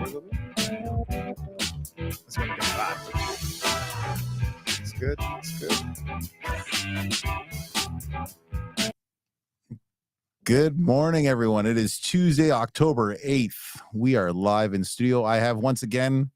This one gets hot. It's good. It's good. Good morning, everyone. It is Tuesday, October 8th. We are live in studio. I have once again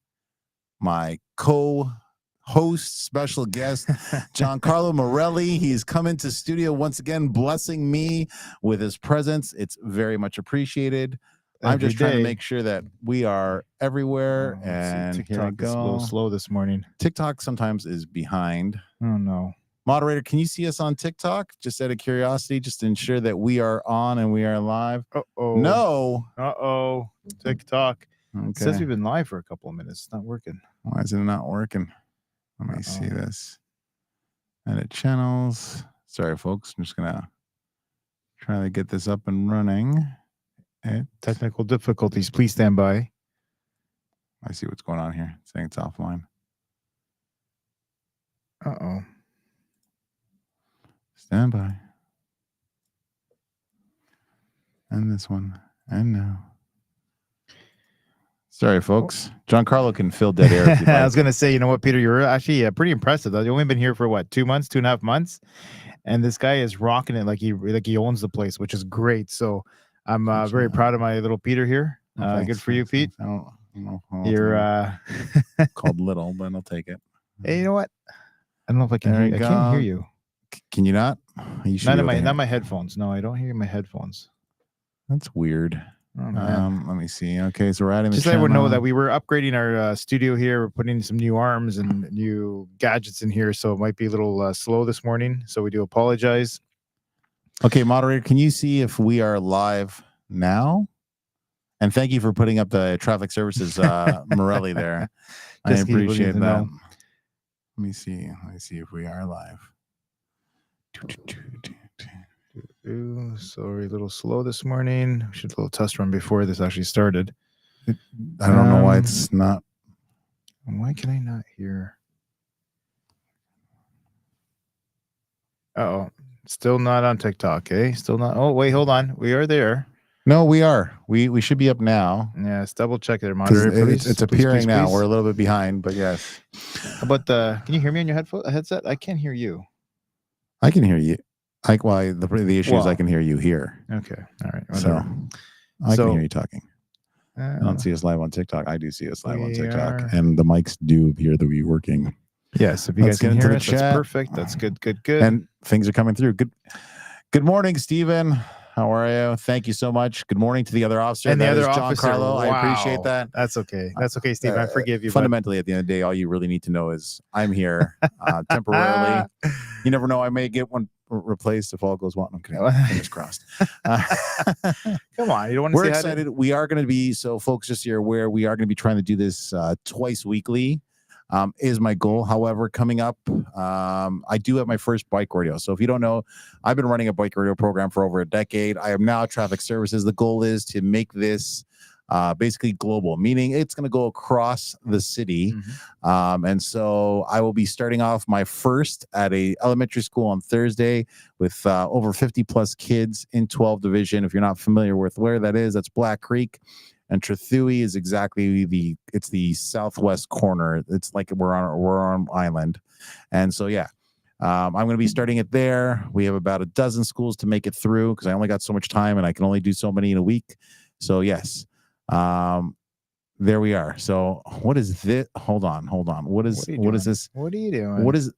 my co-host, special guest, Giancarlo Marrelli. He's come into studio once again, blessing me with his presence. It's very much appreciated. I'm just trying to make sure that we are everywhere. And TikTok is a little slow this morning. TikTok sometimes is behind. Oh, no. Moderator, can you see us on TikTok? Just out of curiosity, just to ensure that we are on and we are live. Uh-oh. No. Uh-oh. TikTok. Okay. It says we've been live for a couple of minutes. It's not working. Why is it not working? Let me see this. Edit channels. Sorry, folks. I'm just going to try to get this up and running. Technical difficulties. Please stand by. I see what's going on here. It's saying it's offline. Uh-oh. Stand by. And this one. And now. Sorry, folks. Giancarlo can fill dead air. If you'd like. I was going to say, you know what, Peter, you're actually pretty impressive. You've only been here for what, 2 months, 2.5 months? And this guy is rocking it like he owns the place, which is great. So I'm very proud of my little Peter here. Good for you, Pete. I don't know. You're called little, but I'll take it. Hey, you know what? I don't know if I can hear you. I can't hear you. Can you not? You not my headphones. No, I don't hear my headphones. That's weird. Oh, let me see. Okay, so we're adding just let everyone know that we were upgrading our studio here. We're putting some new arms and new gadgets in here, so it might be a little slow this morning. So we do apologize. Okay, moderator, can you see if we are live now? And thank you for putting up the traffic services Morelli there. I appreciate that. Let me see. Let me see if we are live. Sorry, a little slow this morning. We should do a little test run before this actually started. I don't know why it's not. Why can I not hear? Uh-oh. Still not on TikTok, eh? Still not. Oh, wait, hold on. We are there. No, we are. We should be up now. Yeah, let's double check there, moderator. It's appearing now. Please. We're a little bit behind, but yes. How about can you hear me on your headset? I can't hear you. I can hear you. The issue is I can hear you here. Okay. All right. Whatever. So I can hear you talking. I don't see us live on TikTok. I do see us live on TikTok. And the mics do appear to be working. Yes. If you guys can hear us, that's perfect. That's good. And things are coming through. Good morning, Stephen. How are you? Thank you so much. Good morning to the other officer. And the other officer. Giancarlo. Wow. I appreciate that. That's okay. That's okay, Stephen. I forgive you. Fundamentally, at the end of the day, all you really need to know is I'm here temporarily. You never know. I may get one replaced if all goes well. Okay, fingers crossed. Come on, you don't want to. We're excited. We are going to be folks. Just so you're aware, we are going to be trying to do this twice weekly. Is my goal. However, coming up, I do have my first bike rodeo. So if you don't know, I've been running a bike rodeo program for over a decade. I am now traffic services. The goal is to make this basically global, meaning it's going to go across the city. And so I will be starting off my first at a elementary school on Thursday with over 50 plus kids in 12 division. If you're not familiar with where that is, that's Black Creek. And Trethewey is exactly it's the southwest corner. It's like we're on island. And so, yeah, I'm going to be starting it there. We have about a dozen schools to make it through because I only got so much time and I can only do so many in a week. So, yes, there we are. So what is this? Hold on. What is this? What are you doing? What is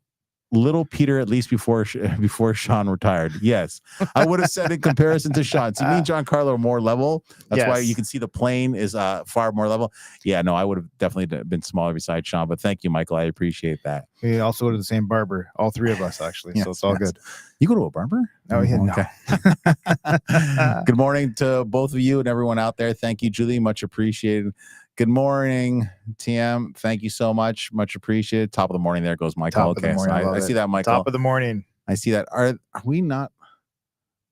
little Peter, at least before Sean retired? Yes, I would have said in comparison to Sean. So me and Giancarlo are more level. That's why you can see the plane is far more level. Yeah, no, I would have definitely been smaller beside Sean. But thank you, Michael. I appreciate that. We also go to the same barber. All three of us, actually. Yes, so it's all good. You go to a barber? Oh, yeah. Okay. Good morning to both of you and everyone out there. Thank you, Julie. Much appreciated. Good morning, TM. Thank you so much. Much appreciated. Top of the morning. There goes Michael. Okay, so I see that, Michael. Top of the morning. I see that. Are we not?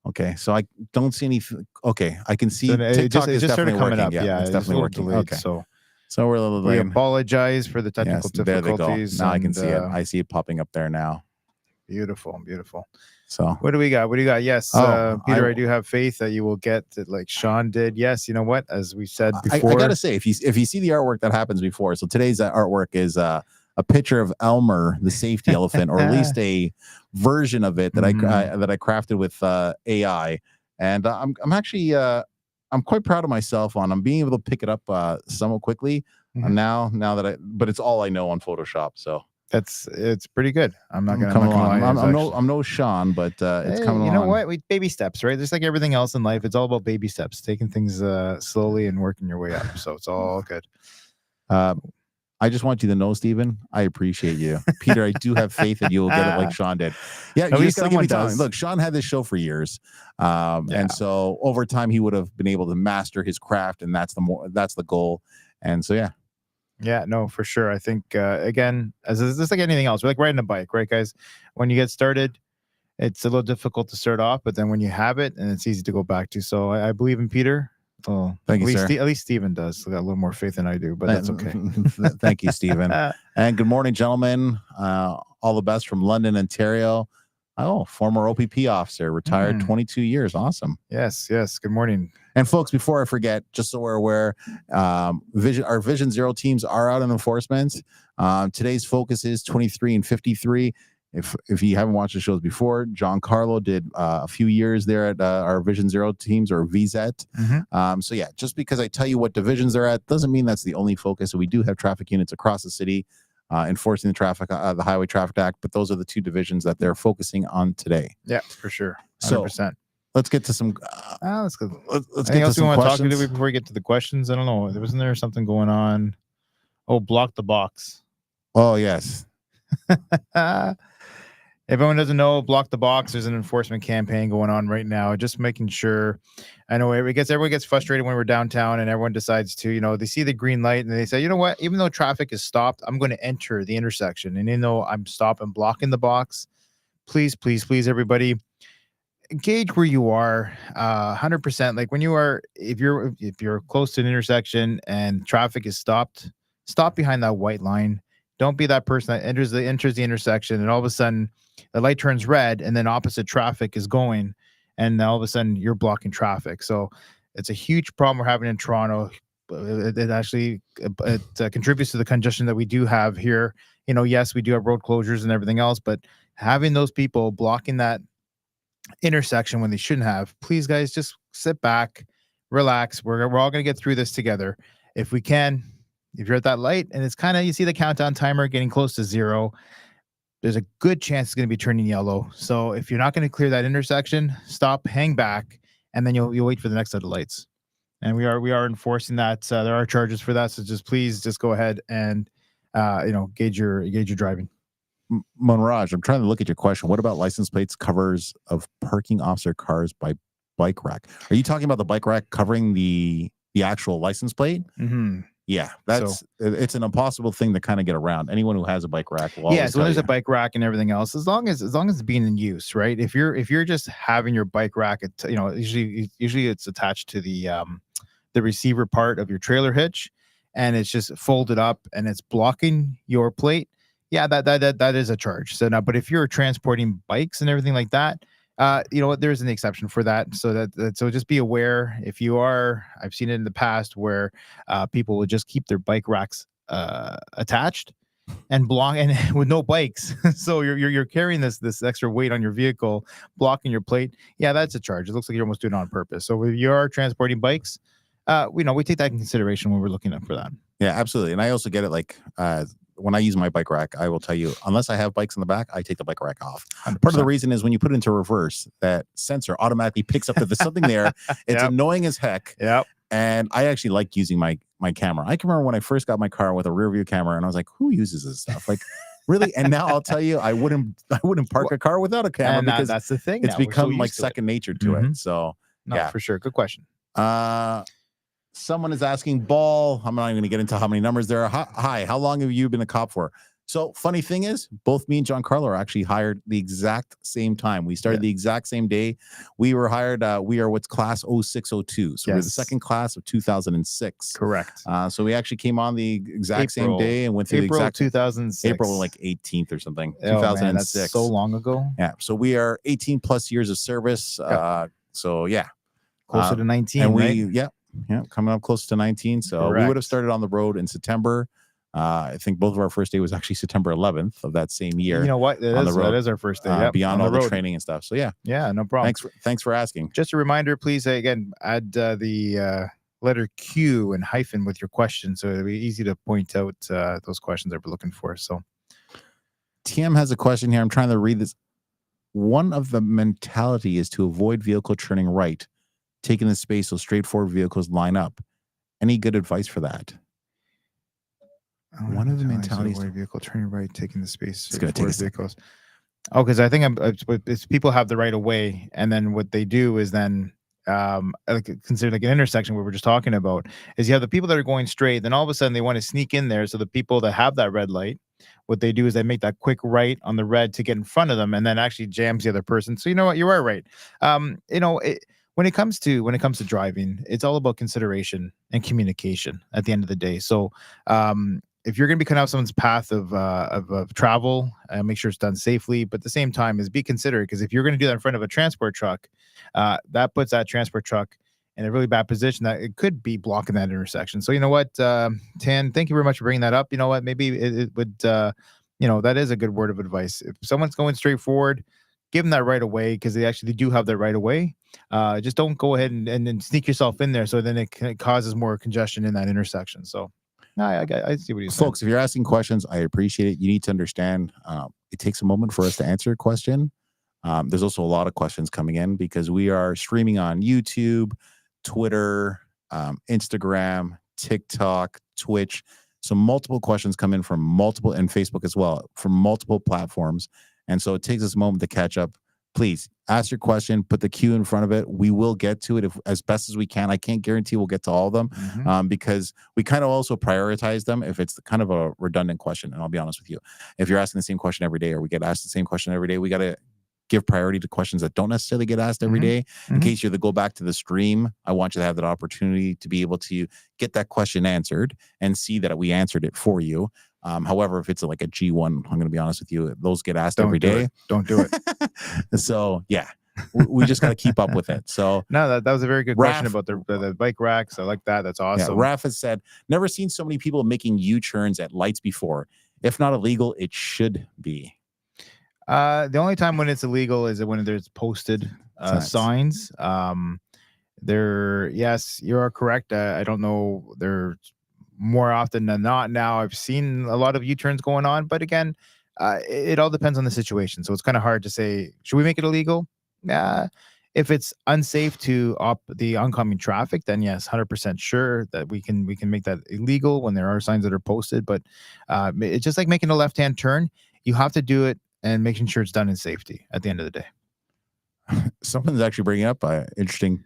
Okay, so I don't see any. Okay, I can see TikTok is definitely working. Up. Yeah, it's definitely working. Delayed, okay, so we're a little late. We apologize for the technical difficulties. There they go. Now I can see it. I see it popping up there now. Beautiful. So what do we got? What do you got? Yes, Peter, I do have faith that you will get it like Sean did. Yes, you know what? As we said before, I gotta say, if you see the artwork that happens before, so today's artwork is a picture of Elmer, the safety elephant, or at least a version of it that I crafted with AI, and I'm actually I'm quite proud of myself on I'm being able to pick it up somewhat quickly now that but it's all I know on Photoshop, so. It's pretty good. I'm not gonna lie. I'm I'm no Sean, but it's coming along. You know what? Baby steps, right? Just like everything else in life, it's all about baby steps, taking things slowly and working your way up. So it's all good. I just want you to know, Stephen, I appreciate you. Peter, I do have faith that you will get it like Sean did. Yeah, at least someone does. Look, Sean had this show for years. And so over time he would have been able to master his craft, and that's the goal. And so yeah, no, for sure. I think again, as just like anything else, we're like riding a bike, right, guys? When you get started, it's a little difficult to start off, but then when you have it, and it's easy to go back to. So I believe in Peter. Oh, thank you, sir. At least Stephen does. So got a little more faith than I do, but that's okay. Thank you, Stephen. And good morning, gentlemen. All the best from London, Ontario. Oh, former OPP officer, retired 22 years. Awesome. Yes. Good morning. And folks, before I forget, just so we're aware, our Vision Zero teams are out in enforcement. Today's focus is 23 and 53. If you haven't watched the shows before, Giancarlo did a few years there at our Vision Zero teams, or VZET. So yeah, just because I tell you what divisions they're at doesn't mean that's the only focus. So we do have traffic units across the city enforcing the Highway Traffic Act, but those are the two divisions that they're focusing on today. Yeah, for sure. 100%. So let's get to some. Let's go. Let's get to some want questions. to talk to before we get to the questions. I don't know. Wasn't there something going on? Oh, block the box. Oh yes. If anyone doesn't know, Block the Box, there's an enforcement campaign going on right now. Just making sure. I know everyone gets frustrated when we're downtown and everyone decides to, they see the green light and they say, you know what, even though traffic is stopped, I'm going to enter the intersection. And I'm stopping, blocking the box. Please, everybody, gauge where you are 100%. Like when you are, if you're close to an intersection and traffic is stopped, stop behind that white line. Don't be that person that enters the intersection and all of a sudden the light turns red and then opposite traffic is going, and all of a sudden you're blocking traffic. So it's a huge problem we're having in Toronto. It actually contributes to the congestion that we do have here. Yes, we do have road closures and everything else, but having those people blocking that intersection when they shouldn't have, please guys, just sit back, relax. We're all going to get through this together. If we can, if you're at that light and it's you see the countdown timer getting close to 0, there's a good chance it's going to be turning yellow. So if you're not going to clear that intersection, stop, hang back, and then you'll wait for the next set of lights. And we are enforcing that. There are charges for that. So please go ahead and gauge your driving. Monraj, I'm trying to look at your question. What about license plates covers of parking officer cars by bike rack? Are you talking about the bike rack covering the actual license plate? Mm-hmm. Yeah, it's an impossible thing to kind of get around. Anyone who has a bike rack will so there's a bike rack and everything else, as long as it's being in use, right? If you're just having your bike rack, usually it's attached to the receiver part of your trailer hitch, and it's just folded up and it's blocking your plate. Yeah, that is a charge. So now, but if you're transporting bikes and everything like that, there's an exception for that. So just be aware. If you are, I've seen it in the past where people would just keep their bike racks attached and block, and with no bikes. So you're carrying this extra weight on your vehicle, blocking your plate. Yeah, that's a charge. It looks like you're almost doing it on purpose. So if you are transporting bikes, we take that in consideration when we're looking up for that. Yeah, absolutely. And I also get it. Like when I use my bike rack, I will tell you, unless I have bikes in the back, I take the bike rack off. 100%. Part of the reason is when you put it into reverse, that sensor automatically picks up that there's something there. It's annoying as heck. Yep. And I actually like using my camera. I can remember when I first got my car with a rear view camera, and I was like, who uses this stuff? Like, really? And now I'll tell you, I wouldn't park a car without a camera, because that's the thing. It's become like second nature to it. So for sure. Good question. Someone is asking, Ball, I'm not even going to get into how many numbers there are. Hi, how long have you been a cop for? So funny thing is, both me and Giancarlo are actually hired the exact same time. We started the exact same day. We were hired. We are what's class 0602. So we're the second class of 2006. Correct. So we actually came on the exact same day and went through April the exact 2006. April like 18th or something. Oh, 2006. man, that's so long ago. Yeah. So we are 18 plus years of service. So yeah, closer to 19. And we coming up close to 19. So we would have started on the road in September. I think both of our first day was actually September 11th of that same year. You know what? That is our first day. Beyond all the training and stuff. So yeah, no problem. Thanks for asking. Just a reminder, please again add the letter Q and hyphen with your question, so it'll be easy to point out those questions that we're looking for. So TM has a question here. I'm trying to read this. One of the mentality is to avoid vehicle turning right, taking the space so straightforward vehicles line up. Any good advice for that? One of the mentalities, vehicle turning right, taking the space. It's going to take vehicles. Oh, because I think it's people have the right of way, and then what they do is then consider like an intersection where we're just talking about is you have the people that are going straight, then all of a sudden they want to sneak in there. So the people that have that red light, what they do is they make that quick right on the red to get in front of them, and then actually jams the other person. So you know what, you are right. When it comes to driving, it's all about consideration and communication at the end of the day. So if you're going to be cutting out someone's path of travel, make sure it's done safely, but at the same time is be considerate, because if you're going to do that in front of a transport truck, that puts that transport truck in a really bad position that it could be blocking that intersection. So you know what, Tan, thank you very much for bringing that up. You know what, maybe it would, that is a good word of advice. If someone's going straight forward, give them that right away, because they actually do have that right away. Just don't go ahead and sneak yourself in there, so then it causes more congestion in that intersection. So I see what you're saying. Folks, if you're asking questions, I appreciate it. You need to understand it takes a moment for us to answer a question. There's also a lot of questions coming in because we are streaming on YouTube, Twitter, Instagram, TikTok, Twitch. So multiple questions come in from multiple, and Facebook as well, from multiple platforms. And so it takes us a moment to catch up. Please ask your question, put the Q in front of it. We will get to it as best as we can. I can't guarantee we'll get to all of them because we kind of also prioritize them if it's kind of a redundant question. And I'll be honest with you, if you're asking the same question every day, or we get asked the same question every day, we got to give priority to questions that don't necessarily get asked every day. In case you're to go back to the stream, I want you to have that opportunity to be able to get that question answered and see that we answered it for you. However, if it's like a G1, I'm going to be honest with you, those get asked every day. Don't do it. So yeah, we just got to keep up with it. So no, that was a very good question about the bike racks. I like that. That's awesome. Yeah, Raph has said, never seen so many people making U-turns at lights before. If not illegal, it should be. The only time when it's illegal is when there's posted signs. Yes, you are correct. I don't know. They're more often than not now. I've seen a lot of U-turns going on, but again, it all depends on the situation. So it's kind of hard to say, should we make it illegal? If it's unsafe to the oncoming traffic, then yes, 100% sure that we can make that illegal when there are signs that are posted. But it's just like making a left-hand turn. You have to do it and making sure it's done in safety at the end of the day. Someone's actually bringing up interesting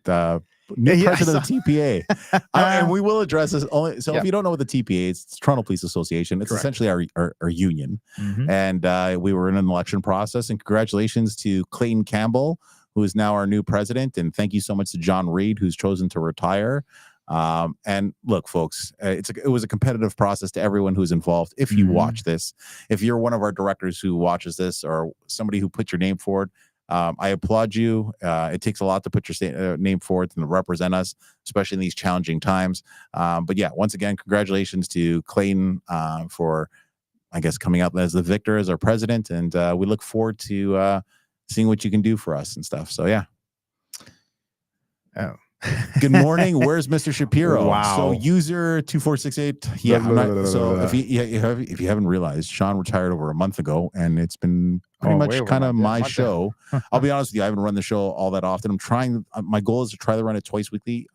new president of the TPA. And we will address this only. So if you don't know what the TPA is, it's Toronto Police Association. It's essentially our union. And we were in an election process. And congratulations to Clayton Campbell, who is now our new president. And thank you so much to John Reed, who's chosen to retire. And look, folks, it was a competitive process to everyone who's involved. If you watch this, if you're one of our directors who watches this, or somebody who put your name forward, I applaud you. It takes a lot to put your name forward and to represent us, especially in these challenging times. But yeah, once again, congratulations to Clayton for, I guess, coming out as the victor as our president. And we look forward to seeing what you can do for us and stuff. So yeah. Oh. Good morning. Where's Mr. Shapiro? Wow. So user 2468. Yeah. So if you haven't realized, Sean retired over a month ago, and it's been pretty much kind of my show. I'll be honest with you, I haven't run the show all that often. I'm trying. My goal is to try to run it twice weekly.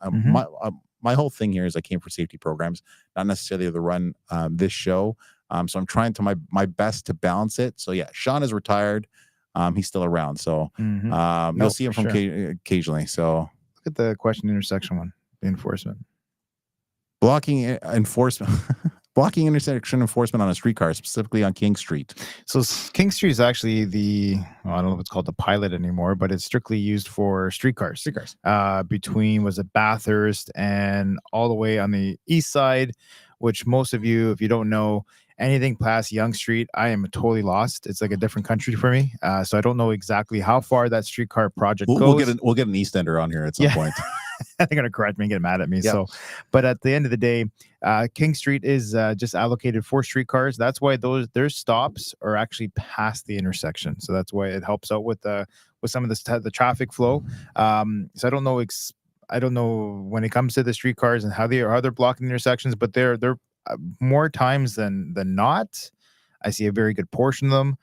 My whole thing here is I came for safety programs, not necessarily to run this show. So I'm trying to my best to balance it. So yeah, Sean is retired. He's still around. So you'll see him from occasionally. So. At the question intersection one, the enforcement. Blocking enforcement. blocking intersection enforcement on a streetcar, specifically on King Street. So King Street is actually I don't know if it's called the pilot anymore, but it's strictly used for streetcars. Between was it Bathurst and all the way on the east side, which most of you, if you don't know anything past Yonge Street, I am totally lost. It's like a different country for me. So I don't know exactly how far that streetcar project goes. We'll get an East Ender on here at some point. They're going to correct me and get mad at me. Yep. So, but at the end of the day, King Street is just allocated for streetcars. That's why their stops are actually past the intersection. So that's why it helps out with some of the traffic flow. So I don't know when it comes to the streetcars and how they're blocking the intersections, but they're more times than not, I see a very good portion of them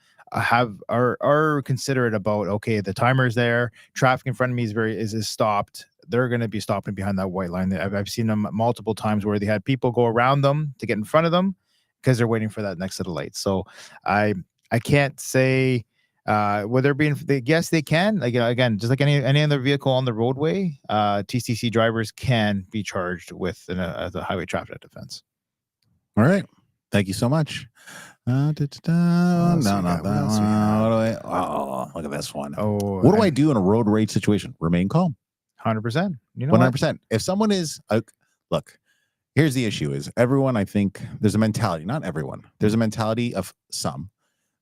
are considerate about, okay, the timer's there, traffic in front of me is stopped. They're going to be stopping behind that white line. I've seen them multiple times where they had people go around them to get in front of them because they're waiting for that next set of lights. So I can't say whether yes, they can. Like, again, just like any other vehicle on the roadway, TCC drivers can be charged with the highway traffic offense. All right. Thank you so much. No, not that one. Oh, look at this one. Oh, what do I do in a road rage situation? Remain calm. 100%. 100%. If someone is, look, here's the issue: is everyone? I think there's a mentality. Not everyone. There's a mentality of some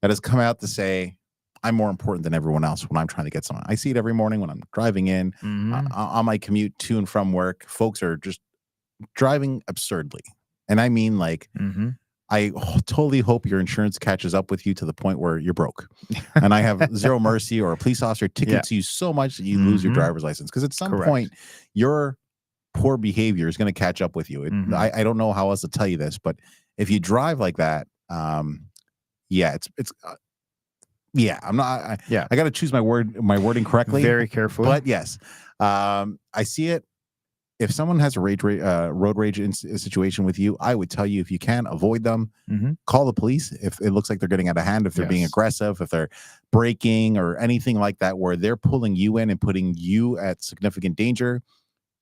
that has come out to say, I'm more important than everyone else when I'm trying to get someone. I see it every morning when I'm driving in on my commute to and from work. Folks are just driving absurdly. And I mean, like, I totally hope your insurance catches up with you to the point where you're broke. And I have zero mercy, or a police officer tickets you so much that you lose your driver's license. Because at some point, your poor behavior is going to catch up with you. I don't know how else to tell you this, but if you drive like that, I'm not. I got to choose my wording correctly, very carefully. But yes, I see it. If someone has a road rage situation with you, I would tell you, if you can, avoid them. Call the police if it looks like they're getting out of hand, if they're being aggressive, if they're braking or anything like that, where they're pulling you in and putting you at significant danger.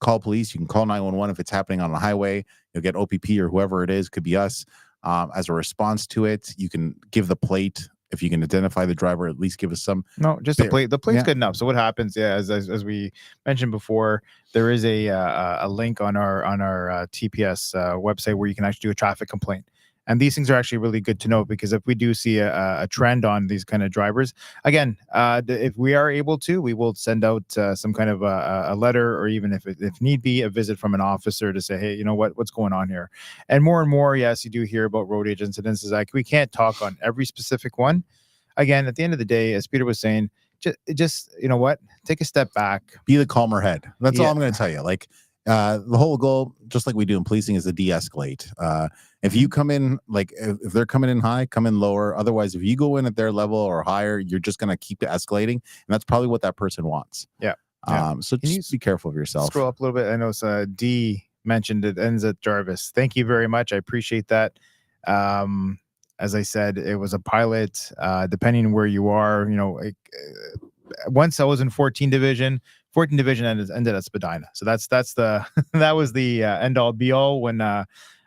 Call police. You can call 911 if it's happening on the highway. You'll get OPP or whoever it is, could be us, as a response to it. You can give the plate. If you can identify the driver, at least give us some. No, just the plate. The plate's good enough. So what happens? Yeah, as we mentioned before, there is a link on our TPS website where you can actually do a traffic complaint. And these things are actually really good to know, because if we do see a trend on these kind of drivers, again, if we are able to, we will send out some kind of a letter, or even if need be, a visit from an officer to say, hey, you know what's going on here. And more, yes, you do hear about road rage incidents. Like, we can't talk on every specific one. Again, at the end of the day, as Peter was saying, just take a step back, be the calmer head. That's all I'm going to tell you. Like, the whole goal, just like we do in policing, is to de-escalate. If you come in, like, if they're coming in high, come in lower. Otherwise, if you go in at their level or higher, you're just going to keep it escalating, and that's probably what that person wants. So just be careful of yourself. Scroll up a little bit. I know D mentioned it ends at Jarvis. Thank you very much. I appreciate that. As I said, it was a pilot. Depending on where you are, once I was in 14 division ended at Spadina. So that's the that was the end all be all when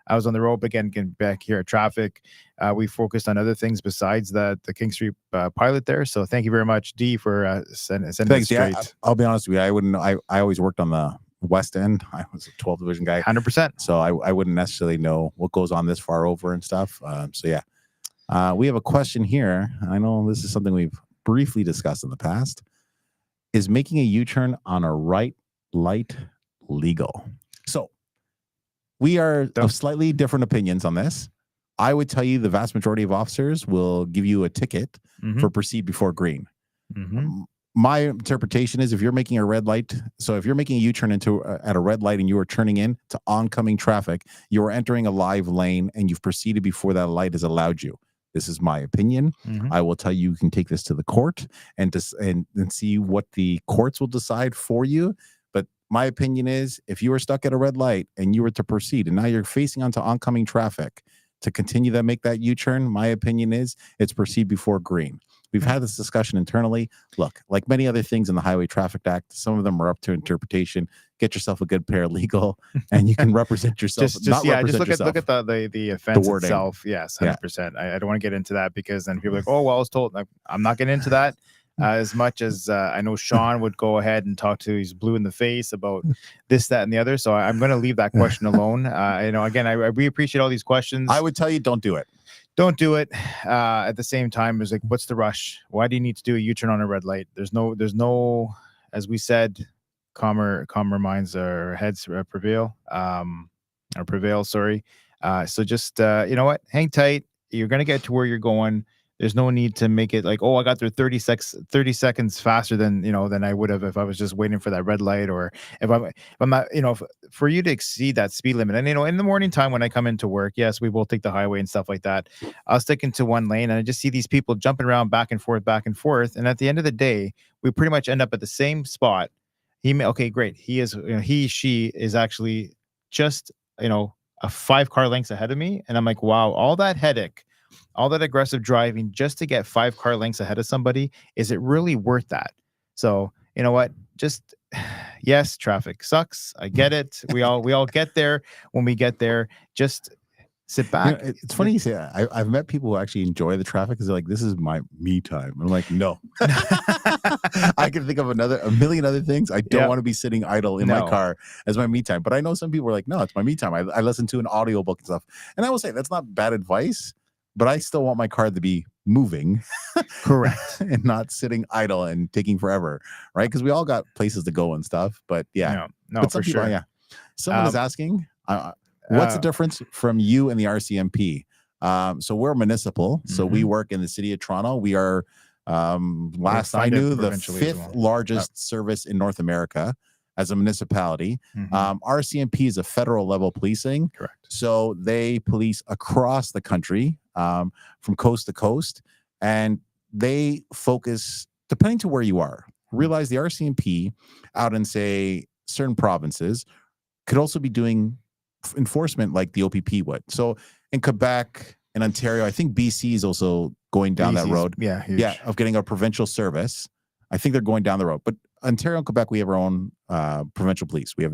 I was on the road. Again, getting back here at traffic, we focused on other things besides the King Street pilot there. So thank you very much, D, for sending it straight. Yeah, I'll be honest with you, I wouldn't. I always worked on the West End. I was a 12 division guy, 100%. So I wouldn't necessarily know what goes on this far over and stuff. So yeah, we have a question here. I know this is something we've briefly discussed in the past. Is making a U-turn on a right light legal? So we are of slightly different opinions on this. I would tell you the vast majority of officers will give you a ticket for proceed before green. My interpretation is, if you're making a red light, so if you're making a U-turn at a red light and you are turning in to oncoming traffic, you are entering a live lane and you've proceeded before that light has allowed you. This is my opinion. I will tell you can take this to the court and see what the courts will decide for you. But my opinion is, if you are stuck at a red light and you were to proceed, and now you're facing onto oncoming traffic to continue to make that U-turn, my opinion is it's proceed before green. We've had this discussion internally. Look, like many other things in the Highway Traffic Act, some of them are up to interpretation. get yourself a good paralegal, and you can represent yourself. Just not yeah, represent just look yourself. at the offense wording. itself. Yes, 100%. I don't want to get into that because then people are like, oh well, I was told. Like, I'm not getting into that. As much as I know Sean would go ahead and talk to, he's blue in the face about this, that, and the other. So I'm going to leave that question alone. Again, we appreciate all these questions. I would tell you, don't do it. Don't do it. At the same time, it's like, what's the rush? Why do you need to do a U-turn on a red light? There's no, as we said, calmer minds or heads prevail. Sorry. So just you know what? Hang tight. You're gonna get to where you're going. There's no need to make it like, oh, I got there 30 seconds faster than I would have if I was just waiting for that red light, or if I'm not, for you to exceed that speed limit. And in the morning time when I come into work, yes, we will take the highway and stuff like that. I'll stick into one lane and I just see these people jumping around back and forth. And at the end of the day, we pretty much end up at the same spot. Okay, great. She is actually just, a 5 car lengths ahead of me. And I'm like, wow, all that headache, all that aggressive driving just to get 5 car lengths ahead of somebody, is it really worth that? So you know what? Just yes, traffic sucks. I get it. We all get there when we get there. Just sit back. It's funny you say that. I've met people who actually enjoy the traffic because they're like, this is my me time. I'm like, no. I can think of a million other things. I don't want to be sitting idle in my car as my me time. But I know some people are like, no, it's my me time. I listen to an audiobook and stuff. And I will say that's not bad advice, but I still want my car to be moving. Correct. And not sitting idle and taking forever. Right. Because we all got places to go and stuff. But yeah. No, but for people, sure. Yeah. Someone is asking, what's the difference from you and the RCMP? So we're municipal. So we work in the city of Toronto. We are, last I knew, the 5th largest service in North America as a municipality. RCMP is a federal level policing. Correct. So they police across the country, from coast to coast, and they focus depending to where you are. Realize the RCMP out in, say, certain provinces could also be doing enforcement like the OPP would. So in Quebec and Ontario, I think BC is also going down that road. Yeah, huge. Yeah, of getting a provincial service. I think they're going down the road. But Ontario and Quebec, we have our own provincial police. We have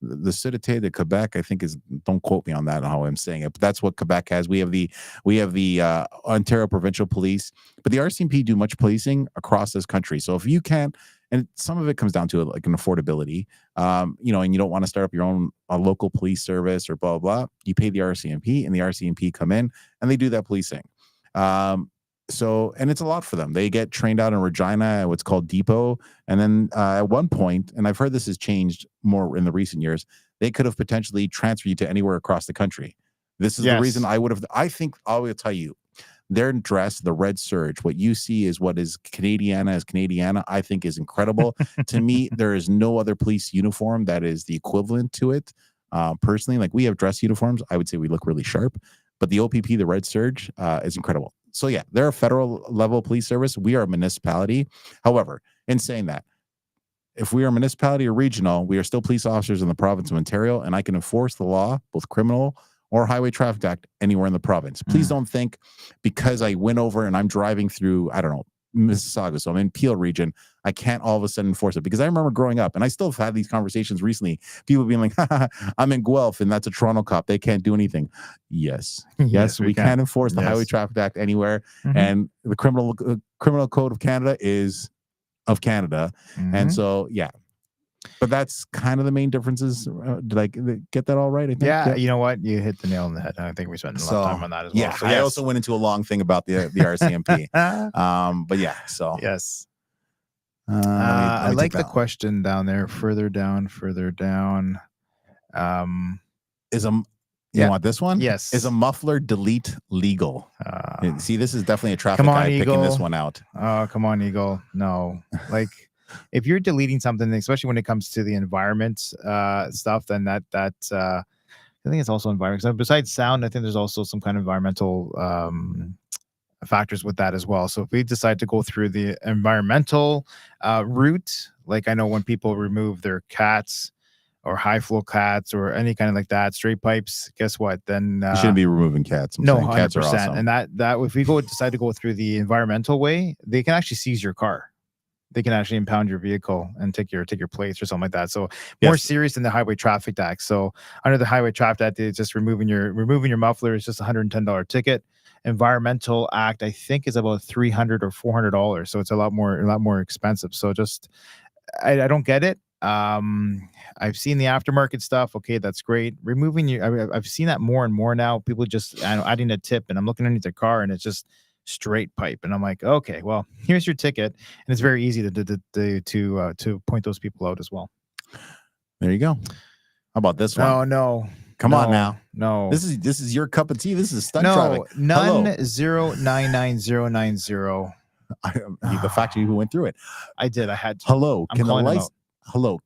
the Sûreté de Quebec, I think is, don't quote me on that, how I'm saying it, but that's what Quebec has. We have the Ontario Provincial Police, but the RCMP do much policing across this country. So if you can't, and some of it comes down to like an affordability, and you don't want to start up your own local police service or blah, blah, blah, you pay the RCMP, and the RCMP come in and they do that policing. And it's a lot for them. They get trained out in Regina, what's called Depot. And then at one point, and I've heard this has changed more in the recent years, they could have potentially transferred you to anywhere across the country. This is the reason I will tell you, their dress, the red serge, what you see is what is Canadiana as Canadiana, I think is incredible. To me, there is no other police uniform that is the equivalent to it. Personally, like we have dress uniforms, I would say we look really sharp, but the OPP, the red serge, is incredible. So yeah, they're a federal level police service. We are a municipality. However, in saying that, if we are a municipality or regional, we are still police officers in the province of Ontario, and I can enforce the law, both criminal or Highway Traffic Act, anywhere in the province. Please don't think because I went over and I'm driving through, I don't know, Mississauga, so I'm in Peel region, I can't all of a sudden enforce it. Because I remember growing up, and I still have had these conversations recently, people being like, I'm in Guelph and that's a Toronto cop, they can't do anything. Yes, we can enforce the Highway Traffic Act anywhere. And the criminal code of Canada is of Canada. And so but that's kind of the main differences. Did I get that all right? I think. Yeah, you know what? You hit the nail on the head. I think we spent a lot of time on that as well. Yeah, so I also went into a long thing about the RCMP. But yeah, so. Yes. Let me I like the question down there, further down. You want this one? Yes. Is a muffler delete legal? See, this is definitely a traffic guy picking this one out. Oh, come on, Eagle. No. Like, if you're deleting something, especially when it comes to the environment stuff, then that I think it's also environment. So besides sound, I think there's also some kind of environmental factors with that as well. So if we decide to go through the environmental route, like I know when people remove their cats or high flow cats or any kind of like that, straight pipes, guess what? Then you shouldn't be removing cats. No, 100%. Cats are awesome. And that if we decide to go through the environmental way, they can actually seize your car. they can actually impound your vehicle and take your plates or something like that. So more serious than the Highway Traffic Act. So under the Highway Traffic Act, it's just removing your muffler is just $110 ticket. Environmental Act, I think, is about $300 or $400. So it's a lot more expensive. So just I don't get it. I've seen the aftermarket stuff. Okay, that's great. Removing I've seen that more and more now. People just adding a tip, and I'm looking underneath their car, and it's just straight pipe. And I'm like, okay, well, here's your ticket, and it's very easy to point those people out as well. There you go. How about this one? No. Come on now. No. This is your cup of tea. This is stunt driving. None 099090. The fact you went through it. I did. I had to. Hello.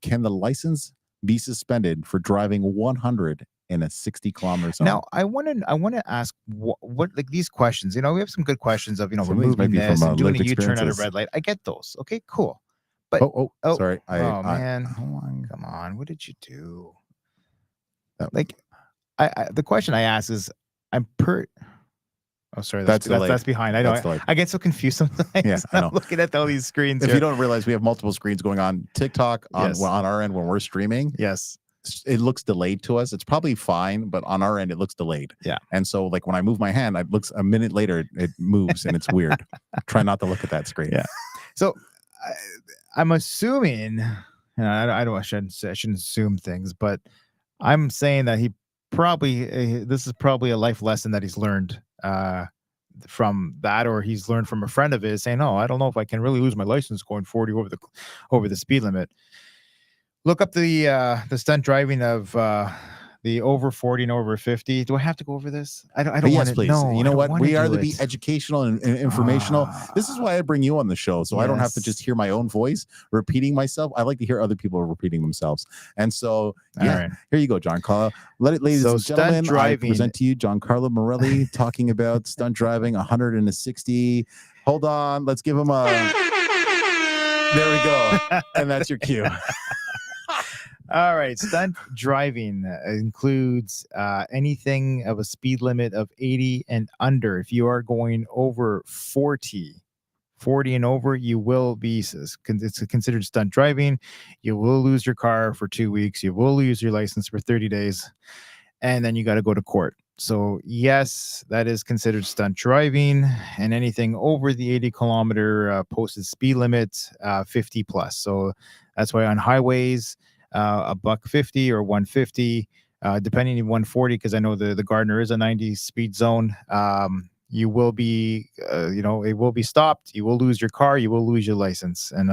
Can the license be suspended for driving 160 kilometers an hour? Now, I want to ask what like these questions. We have some good questions of Some removing this and doing a lived U-turn at a experiences. red light. I get those. Okay, cool. But sorry. Man, come on. What did you do? Like, the question I ask is, Oh, sorry. That's behind. I know. I get so confused sometimes. Yeah, I know. I'm looking at all these screens. If you don't realize, we have multiple screens going on. TikTok on our end when we're streaming. Yes. It looks delayed to us. It's probably fine, but on our end, it looks delayed. Yeah. And so, like when I move my hand, it looks a minute later, it moves, and it's weird. Try not to look at that screen. Yeah. So, I'm assuming, I shouldn't assume things, but I'm saying that this is probably a life lesson that he's learned from that, or he's learned from a friend of his saying, "Oh, I don't know if I can really lose my license going 40 over the speed limit." Look up the stunt driving of the over 40 and over 50. Do I have to go over this? I don't yes, want to. Please. No, you know what? We are to be educational and informational. This is why I bring you on the show, so I don't have to just hear my own voice repeating myself. I like to hear other people repeating themselves. And so, here you go, Giancarlo. Ladies and gentlemen, I present to you Giancarlo Marrelli talking about stunt driving 160. Hold on, let's give him a. There we go, and that's your cue. All right. Stunt driving includes anything of a speed limit of 80 and under. If you are going over 40 and over, you will be, it's considered stunt driving. You will lose your car for 2 weeks. You will lose your license for 30 days. And then you got to go to court. So yes, that is considered stunt driving, and anything over the 80-kilometer posted speed limit, 50 plus. So that's why on highways, $150 or 150, depending on 140, because I know the Gardner is a 90 speed zone. You will be, it will be stopped. You will lose your car. You will lose your license, and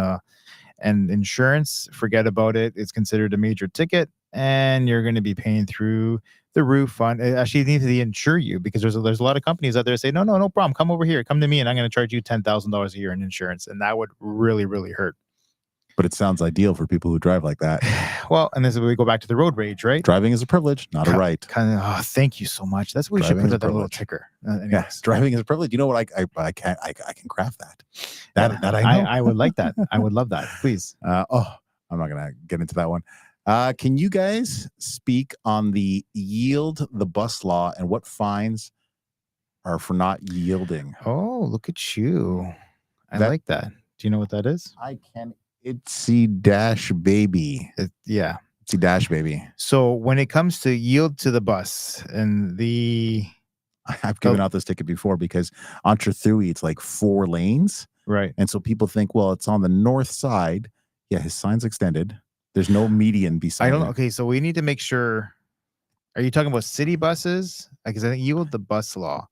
insurance. Forget about it. It's considered a major ticket, and you're going to be paying through the roof on. Actually, they need to insure you, because there's a lot of companies out there that say no problem. Come over here. Come to me, and I'm going to charge you $10,000 a year in insurance, and that would really, really hurt. But it sounds ideal for people who drive like that. Well, and this is where we go back to the road rage, right? Driving is a privilege, not a right. Thank you so much. That's what we should put at that little ticker. Yes, driving is a privilege. You know what? I can craft that. That I know. I would like that. I would love that. Please. I'm not gonna get into that one. Can you guys speak on the yield the bus law and what fines are for not yielding? Oh, look at you. I like that. Do you know what that is? I can. Itsy dash baby. Yeah. Itsy dash baby. So when it comes to yield to the bus and I've given out this ticket before because on Three, it's like 4 lanes. Right. And so people think, well, it's on the north side. Yeah, his sign's extended. There's no median beside I don't know. it. Okay, so we need to make sure. Are you talking about city buses? Because I think yield the bus law.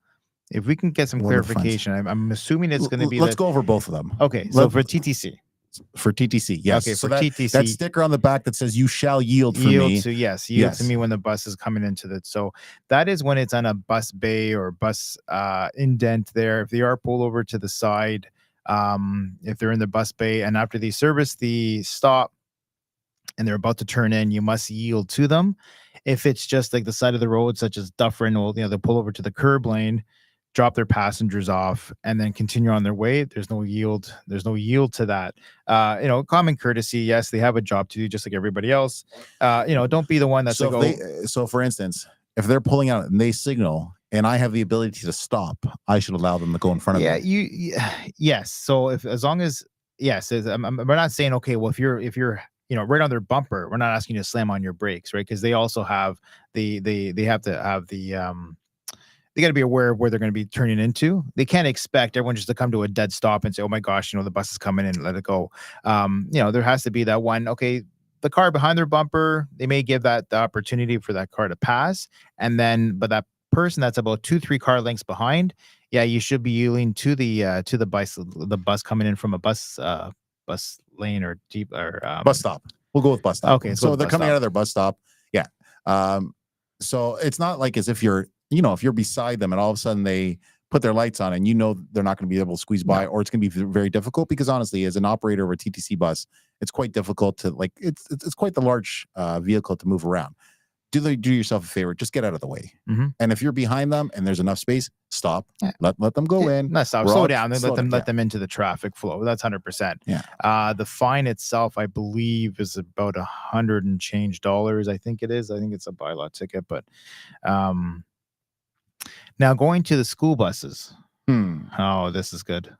If we can get some clarification, I'm assuming it's going to be. Let's go over both of them. Okay, so for TTC. For TTC, yes. Okay, so for TTC, that sticker on the back that says "You shall yield for me." Yield to me when the bus is coming into the. So that is when it's on a bus bay or bus indent there. If they are pulled over to the side, if they're in the bus bay and after they service the stop and they're about to turn in, you must yield to them. If it's just like the side of the road, such as Dufferin, they'll pull over to the curb lane, drop their passengers off, and then continue on their way. There's no yield. There's no yield to that. Common courtesy. Yes, they have a job to do, just like everybody else. Don't be the one that's so for instance, if they're pulling out and they signal, and I have the ability to stop, I should allow them to go in front of me. Yes. So as long as yes, we're not saying, okay, well, if you're right on their bumper, we're not asking you to slam on your brakes, right? Because they also have they have to have they got to be aware of where they're going to be turning into. They can't expect everyone just to come to a dead stop and say, "Oh my gosh, the bus is coming in, let it go." There has to be that one. Okay, the car behind their bumper, they may give that the opportunity for that car to pass, and then but that person that's about 2-3 car lengths behind, yeah, you should be yielding to the bus coming in from a bus lane or deep or Bus stop. We'll go with bus stop. Okay, So they're coming out of their bus stop. Yeah. So it's not like as if if you're beside them and all of a sudden they put their lights on and they're not going to be able to squeeze by, or it's going to be very difficult, because honestly, as an operator of a TTC bus, it's quite difficult to it's quite the large vehicle to move around. Do yourself a favor, just get out of the way. And if you're behind them and there's enough space, stop. Yeah. Let them go in. Not stop. Slow down. Let them into the traffic flow. That's 100%. Yeah. The fine itself, I believe, is about $100 and change. I think it is. I think it's a bylaw ticket. But now going to the school buses. Oh, this is good.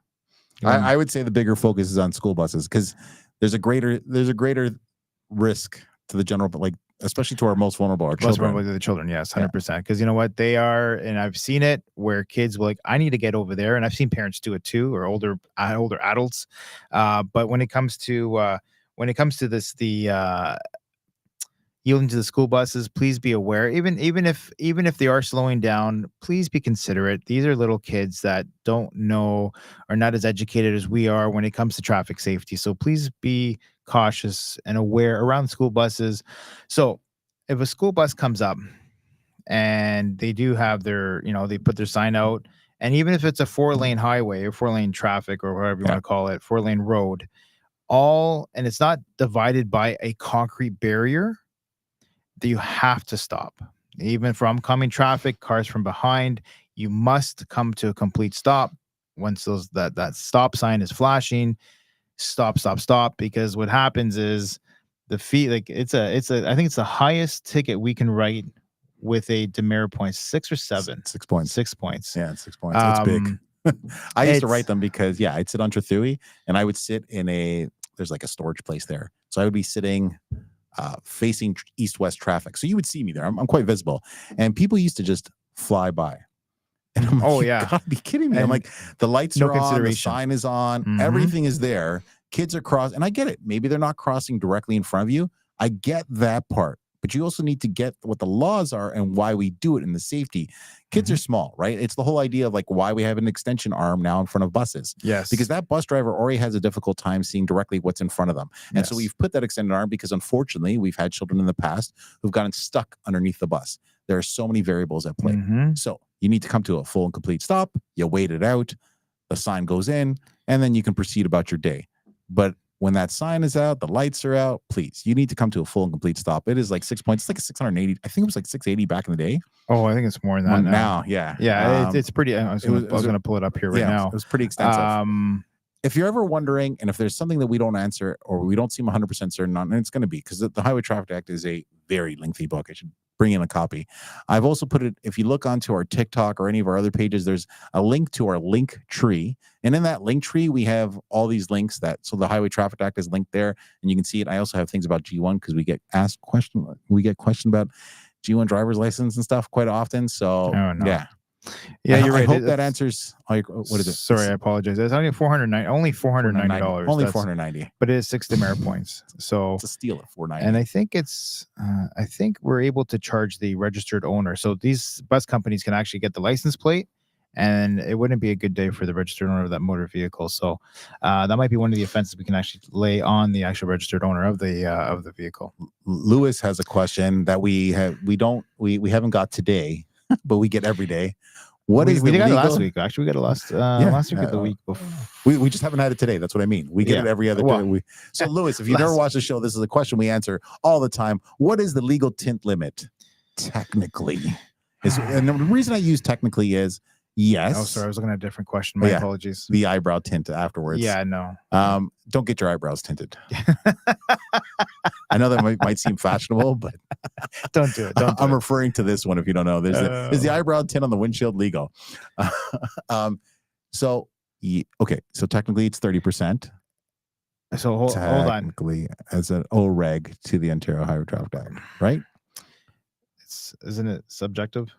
I would say the bigger focus is on school buses, because there's a greater risk to the general, especially to our most vulnerable, our children. Most vulnerable to the children, yes, 100%. Because you know what, they are, and I've seen it where kids will I need to get over there, and I've seen parents do it too, or older adults. But when it comes to this, yielding to the school buses, please be aware. Even if they are slowing down, please be considerate. These are little kids that don't know, are not as educated as we are when it comes to traffic safety. So please be cautious and aware around school buses. So if a school bus comes up and they do have their, they put their sign out, and even if it's a 4-lane highway or 4-lane traffic or whatever you want to call it, 4-lane road, and it's not divided by a concrete barrier, that you have to stop. Even for oncoming traffic, cars from behind, you must come to a complete stop. Once that stop sign is flashing, stop, because what happens is the fee, I think it's the highest ticket we can write with a demerit point, 6 or 7. 6 points. 6 points. Yeah, 6 points. It's big. I used to write them because I'd sit on Trethewey and I would sit in there's like a storage place there. So I would be sitting facing east-west traffic. So you would see me there. I'm quite visible. And people used to just fly by. And I'm like, you gotta be kidding me. And I'm like, the lights are on, the sign is on, everything is there. Kids are crossing. And I get it. Maybe they're not crossing directly in front of you. I get that part. But you also need to get what the laws are and why we do it, and the safety. Kids are small, right? It's the whole idea of why we have an extension arm now in front of buses. Yes. Because that bus driver already has a difficult time seeing directly what's in front of them. And so we've put that extended arm because unfortunately we've had children in the past who've gotten stuck underneath the bus. There are so many variables at play. So you need to come to a full and complete stop. You wait it out. The sign goes in, and then you can proceed about your day. But when that sign is out, the lights are out, please, you need to come to a full and complete stop. It is 6 points. It's 680. I think it was 680 back in the day. Oh, I think it's more than that now. Yeah. Yeah, it's pretty. I was going to pull it up here now. It was pretty extensive. If you're ever wondering, and if there's something that we don't answer or we don't seem 100% certain on, and it's going to be because the Highway Traffic Act is a very lengthy book. I should bring in a copy. I've also put it, if you look onto our TikTok or any of our other pages, there's a link to our link tree. And in that link tree, we have all these links so the Highway Traffic Act is linked there, and you can see it. I also have things about G1 because we get questioned about G1 driver's license and stuff quite often. So yeah, you're right. I hope that answers. What is it? Sorry, I apologize. It's only $490. Only $490. Only $490. But it is 6 demerit points. So it's a steal at $490. And I think I think we're able to charge the registered owner. So these bus companies can actually get the license plate, and it wouldn't be a good day for the registered owner of that motor vehicle. So that might be one of the offenses we can actually lay on the actual registered owner of the vehicle. Lewis has a question that we haven't got today, but we get every day. We got it last week. Actually, we got it last week of the week before. We just haven't had it today. That's what I mean. We get it every other day. So, Lewis, if you've never watched the show, this is a question we answer all the time. What is the legal tint limit? Technically, and the reason I use technically is yes. Oh, sorry, I was looking at a different question. My apologies. The eyebrow tint afterwards. Yeah, no. Don't get your eyebrows tinted. I know that might seem fashionable, but don't do it. I'm referring to this one. If you don't know, there's the eyebrow tint on the windshield legal. So technically it's 30%. So hold on. Technically, as an OREG to the Ontario Highway Traffic Act, right? Isn't it subjective?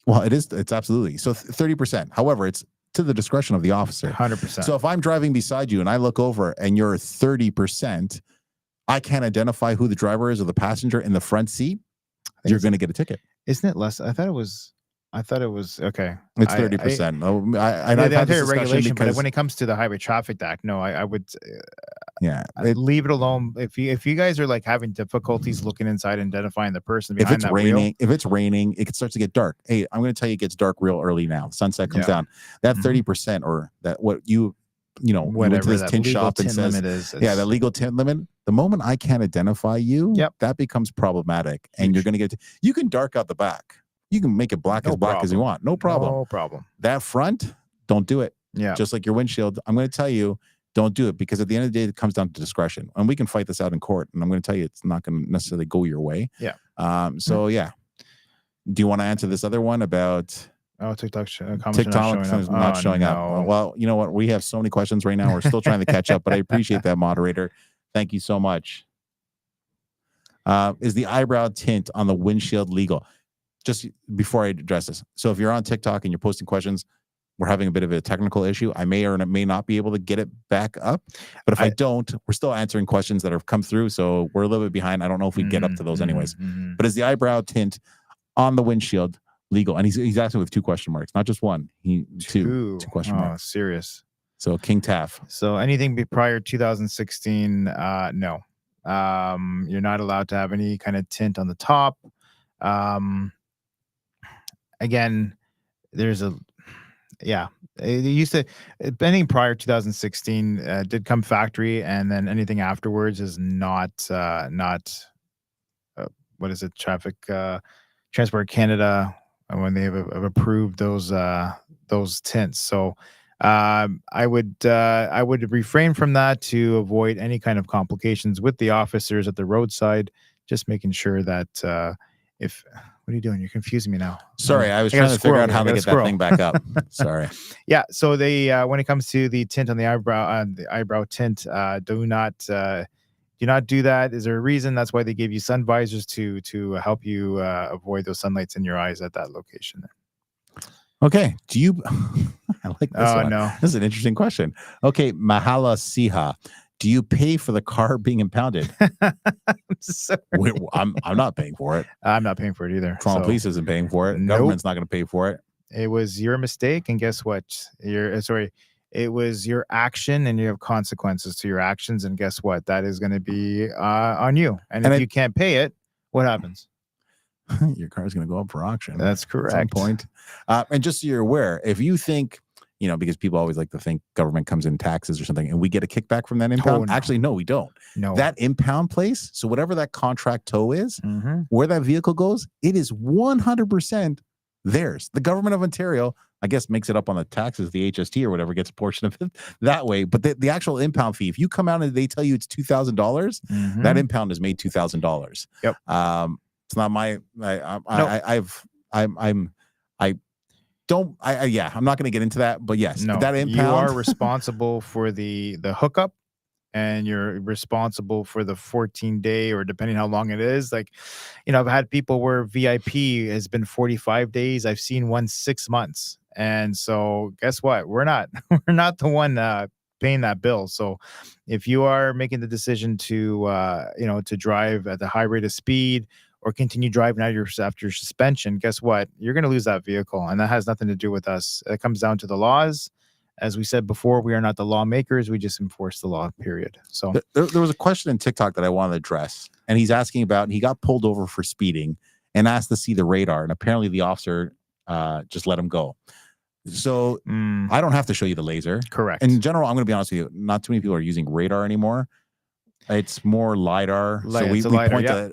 Well, it is. It's absolutely. So 30%. However, it's to the discretion of the officer. 100%. So if I'm driving beside you and I look over and you're 30%, I can't identify who the driver is or the passenger in the front seat. You're going to get a ticket. Isn't it less? I thought it was okay. It's 30%. I know the Ontario regulation, but when it comes to the Highway Traffic Act, no, I would. Yeah, leave it alone. If you guys are like having difficulties looking inside and identifying the person behind if it's raining, it starts to get dark. Hey, I'm going to tell you, it gets dark real early now. Sunset comes down. That 30% or that what you whatever this tint shop and says that legal tint limit. The moment I can't identify you, that becomes problematic, and you're going to get. You can dark out the back. You can make it black as you want. No problem. No problem. That front, don't do it. Yeah. Just like your windshield, I'm going to tell you. Don't do it, because at the end of the day, it comes down to discretion, and we can fight this out in court. And I'm going to tell you, it's not going to necessarily go your way. Yeah. So yeah. Do you want to answer this other one about? TikTok not showing up. Well, you know what? We have so many questions right now. We're still trying to catch up, but I appreciate that, moderator. Thank you so much. Is the eyebrow tint on the windshield legal? Just before I address this, so if you're on TikTok and you're posting questions, we're having a bit of a technical issue. I may or may not be able to get it back up. But if I don't, we're still answering questions that have come through. So we're a little bit behind. I don't know if we get up to those anyways. But is the eyebrow tint on the windshield legal? And he's asking with 2 question marks, not just one. Two question marks. Serious. So King Taff. So anything prior 2016, no. You're not allowed to have any kind of tint on the top. Again, there's a... Yeah, it used to. Anything prior 2016 did come factory, and then anything afterwards is not. What is it? Transport Canada, when they have approved those tints. So I would refrain from that to avoid any kind of complications with the officers at the roadside. Just making sure that if. What are you doing? You're confusing me now. Sorry, I was trying to figure out how to get that thing back up. Sorry. Yeah. So they, when it comes to the tint on the eyebrow tint, do not do that. Is there a reason? That's why they gave you sun visors to help you avoid those sunlights in your eyes at that location. Okay. Do you? I like this one. No. This is an interesting question. Okay, Mahala Siha. Do you pay for the car being impounded? I'm not paying for it. I'm not paying for it either. Toronto Police isn't paying for it. Nope. Government's not going to pay for it. It was your mistake, and guess what? It was your action, and you have consequences to your actions, and guess what? That is going to be on you. And if you can't pay it, what happens? Your car is going to go up for auction. That's correct. At some point. And just so you're aware, if you think, because people always like to think government comes in taxes or something, and we get a kickback from that impound. No. Actually, no, we don't. No. That impound place, so whatever that contract tow is, where that vehicle goes, it is 100% theirs. The government of Ontario, I guess, makes it up on the taxes, the HST or whatever, gets a portion of it that way. But the actual impound fee, if you come out and they tell you it's $2,000, that impound is made $2,000. Yep. It's not my. I'm not going to get into that, but yes, that impound. You are responsible for the hookup, and you're responsible for the 14-day, or depending how long it is. Like, I've had people where VIP has been 45 days. I've seen one 6 months. And so guess what? We're not the one paying that bill. So if you are making the decision to drive at the high rate of speed, or continue driving after your suspension, guess what? You're going to lose that vehicle. And that has nothing to do with us. It comes down to the laws. As we said before, we are not the lawmakers. We just enforce the law, period. So there was a question in TikTok that I wanted to address. And he's asking about, he got pulled over for speeding and asked to see the radar. And apparently the officer just let him go. So I don't have to show you the laser. Correct. In general, I'm going to be honest with you, not too many people are using radar anymore. It's more LiDAR. So we point a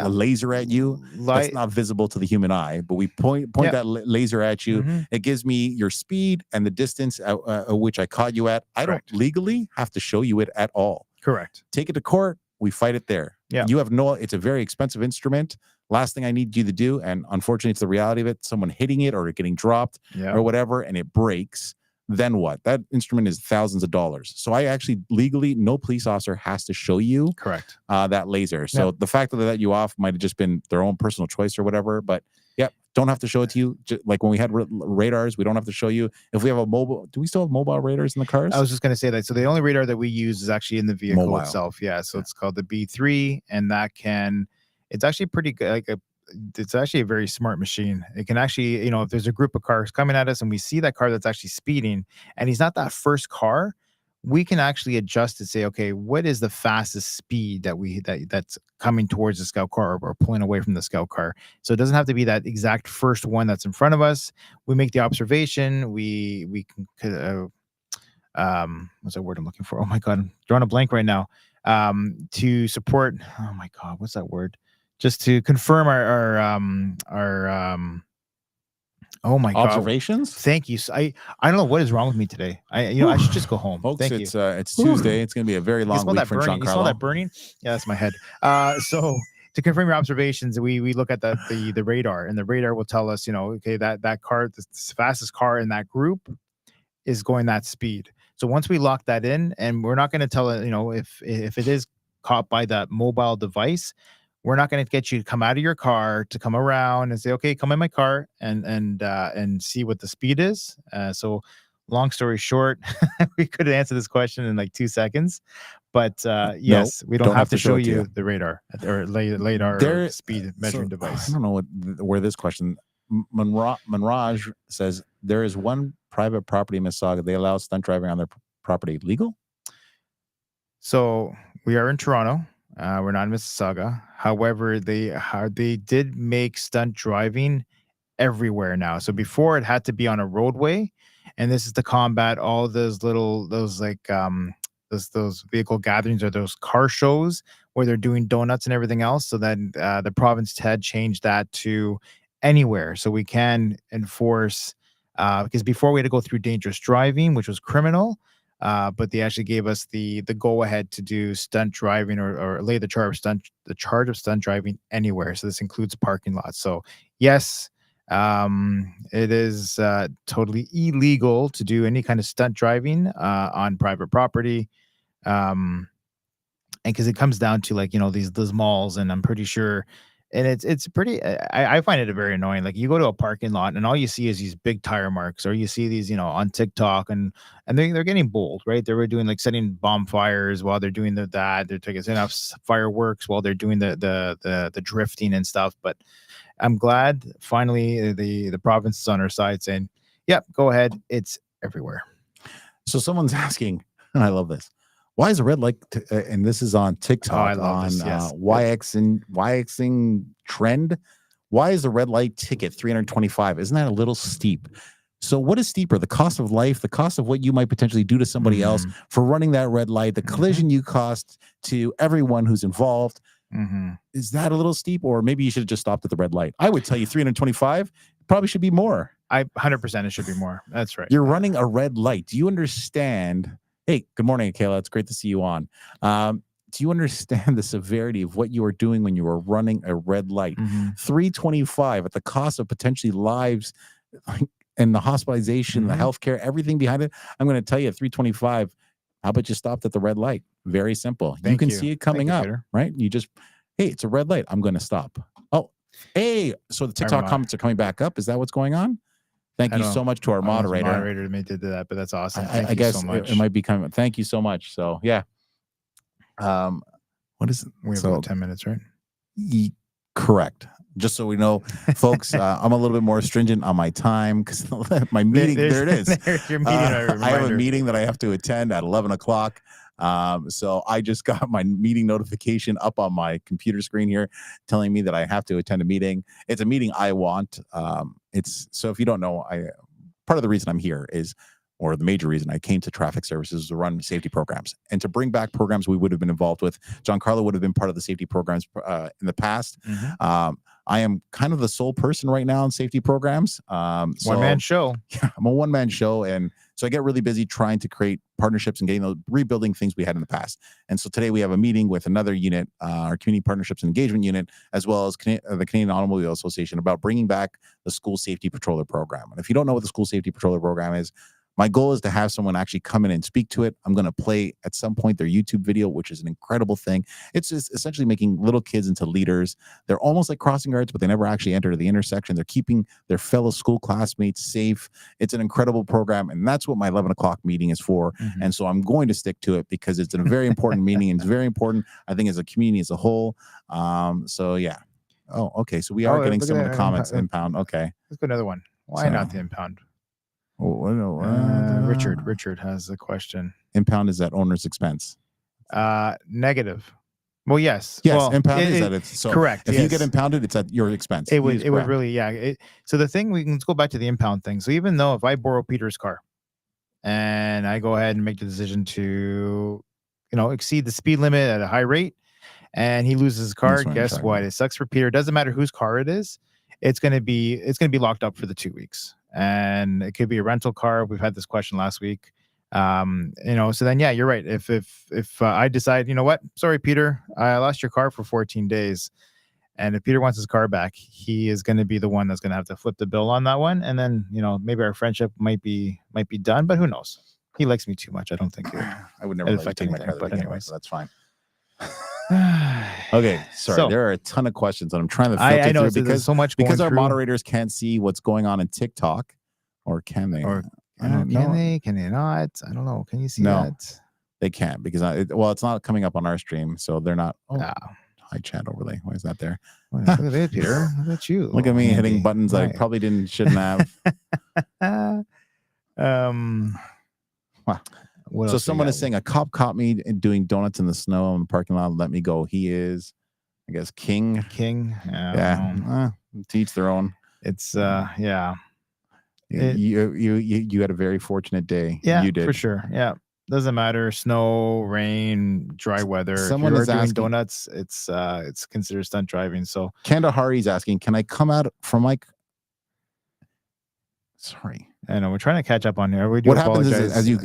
laser at you. That's not visible to the human eye, but we point that laser at you. It gives me your speed and the distance at which I caught you at. I don't legally have to show you it at all. Correct. Take it to court. We fight it there. Yeah. It's a very expensive instrument. Last thing I need you to do, and unfortunately it's the reality of it, someone hitting it or getting dropped or whatever, and it breaks. then what? That instrument is thousands of dollars. So I actually legally, no police officer has to show you Correct. that laser. So the fact that they let you off might have just been their own personal choice or whatever. But yeah, don't have to show it to you. Like when we had radars, we don't have to show you. If we have a mobile, do we still have mobile radars in the cars? I was just going to say that. So the only radar that we use is actually in the vehicle itself. Yeah. So it's called the B3, and it's actually pretty good. It's actually a very smart machine. It can actually, if there's a group of cars coming at us and we see that car that's actually speeding and he's not that first car, we can actually adjust to say, okay, what is the fastest speed that's coming towards the scout car or pulling away from the scout car? So it doesn't have to be that exact first one that's in front of us. We make the observation. We can, what's that word I'm looking for? Oh my God, I'm drawing a blank right now. To support, oh my God, what's that word? Just to confirm our oh my God, observations. Thank you. I don't know what is wrong with me today. I should just go home. Folks, Thank it's you. It's Tuesday. It's going to be a very long week for Giancarlo. You smell that burning? Yeah, that's my head. So to confirm your observations, we look at the radar, and the radar will tell us, okay, that car, the fastest car in that group is going that speed. So once we lock that in, and we're not going to tell it, if it is caught by that mobile device, we're not going to get you to come out of your car to come around and say, okay, come in my car and see what the speed is. So long story short, we could answer this question in like 2 seconds, but yes, we don't have to show you the radar or radar speed measuring device. I don't know where this question, Manraj says, there is one private property in Mississauga. They allow stunt driving on their property. Legal? So we are in Toronto. We're not in Mississauga. However, they did make stunt driving everywhere now. So before it had to be on a roadway, and this is to combat all those vehicle gatherings or those car shows where they're doing donuts and everything else. So then the province had changed that to anywhere, so we can enforce. Because before we had to go through dangerous driving, which was criminal. But they actually gave us the go ahead to do stunt driving or lay the charge of stunt driving anywhere. So this includes parking lots. So yes, it is totally illegal to do any kind of stunt driving on private property. And because it comes down to these malls, and I'm pretty sure. And it's pretty. I find it very annoying. Like you go to a parking lot and all you see is these big tire marks, or you see these, on TikTok, and they're getting bold, right? They were doing setting bonfires while they're doing that. They're setting off fireworks while they're doing the drifting and stuff. But I'm glad finally the province is on our side, saying, "Yep, go ahead. It's everywhere." So someone's asking, and I love this. Why is a red light? And this is on TikTok. I love this. Yes. YXing trend. Why is the red light ticket $325? Isn't that a little steep? So what is steeper? The cost of life, the cost of what you might potentially do to somebody else for running that red light, the collision you cost to everyone who's involved. Is that a little steep? Or maybe you should have just stopped at the red light. I would tell you $325 probably should be more. 100% it should be more. That's right. You're running a red light. Do you understand? Hey, good morning, Kayla. It's great to see you on. Do you understand the severity of what you were doing when you were running a red light? $325 at the cost of potentially lives and the hospitalization, the healthcare, everything behind it. I'm going to tell you, $325. How about you stopped at the red light? Very simple. You can see it coming up, right? You just, hey, it's a red light. I'm going to stop. Oh, hey, so the TikTok comments are coming back up. Is that what's going on? Thank you so much to our moderator. Moderator did that, but that's awesome. I guess so much. It might be coming. Thank you so much. So yeah. What is it? We have about 10 minutes, right? Correct. Just so we know, folks, I'm a little bit more stringent on my time because my meeting. There it is. Your meeting. I have a meeting that I have to attend at 11 o'clock. So I just got my meeting notification up on my computer screen here telling me that I have to attend a meeting. It's a meeting I want. So if you don't know, part of the reason I'm here is, or the major reason I came to traffic services, is to run safety programs and to bring back programs we would have been involved with. Giancarlo would have been part of the safety programs in the past. I am kind of the sole person right now in safety programs. One-man show. Yeah, I'm a one-man show. And so I get really busy trying to create partnerships and rebuilding things we had in the past. And so today we have a meeting with another unit, our Community Partnerships and Engagement Unit, as well as the Canadian Automobile Association, about bringing back the School Safety Patroller Program. And if you don't know what the School Safety Patroller Program is, My goal is to have someone actually come in and speak to it. I'm going to play at some point their YouTube video, which is an incredible thing. It's just essentially making little kids into leaders. They're almost like crossing guards, but they never actually enter the intersection. They're keeping their fellow school classmates safe. It's an incredible program, and that's what my 11 o'clock meeting is for. Mhm. And so I'm going to stick to it because it's a very important meeting, and it's very important, I think, as a community as a whole. So yeah. Oh, okay. So we are getting some of the comments. Impound. Okay. Let's go another one. Why not the impound? Richard has a question. Impound is at owner's expense. Negative. Well, yes. Yes, well, impound is at its so correct. If you get impounded, it's at your expense. It would really, yeah. So the thing, let's go back to the impound thing. So even though if I borrow Peter's car and I go ahead and make the decision to, exceed the speed limit at a high rate, and he loses his car, guess what? It sucks for Peter. It doesn't matter whose car it is. It's gonna be locked up for the 2 weeks. And it could be a rental car. We've had this question last week. So then, yeah, you're right. If I decide, you know what, sorry, Peter, I lost your car for 14 days. And if Peter wants his car back, he is going to be the one that's going to have to flip the bill on that one. And then, maybe our friendship might be done, but who knows? He likes me too much. I don't think I would never affect anything, but anyways, so that's fine. Okay, sorry. So, there are a ton of questions that I'm trying to filter through because so much because our moderators can't see what's going on in TikTok, or can they? Or can they? Can they not? I don't know. Can you see that? They can't because it's not coming up on our stream, so they're not. High chat overlay. Why is that there? Look at that, Peter. Look at you. Look at me hitting buttons I probably shouldn't have. Wow. So someone is saying a cop caught me doing donuts in the snow in the parking lot and let me go. He is, I guess, king. Yeah. To each their own. It's yeah. You had a very fortunate day. Yeah, you did for sure. Yeah. Doesn't matter, snow, rain, dry weather. Someone if is doing asking, donuts. It's considered stunt driving. So Kandahari's asking, can I come out from Mike? Sorry, I know we're trying to catch up on here. What happens is as you,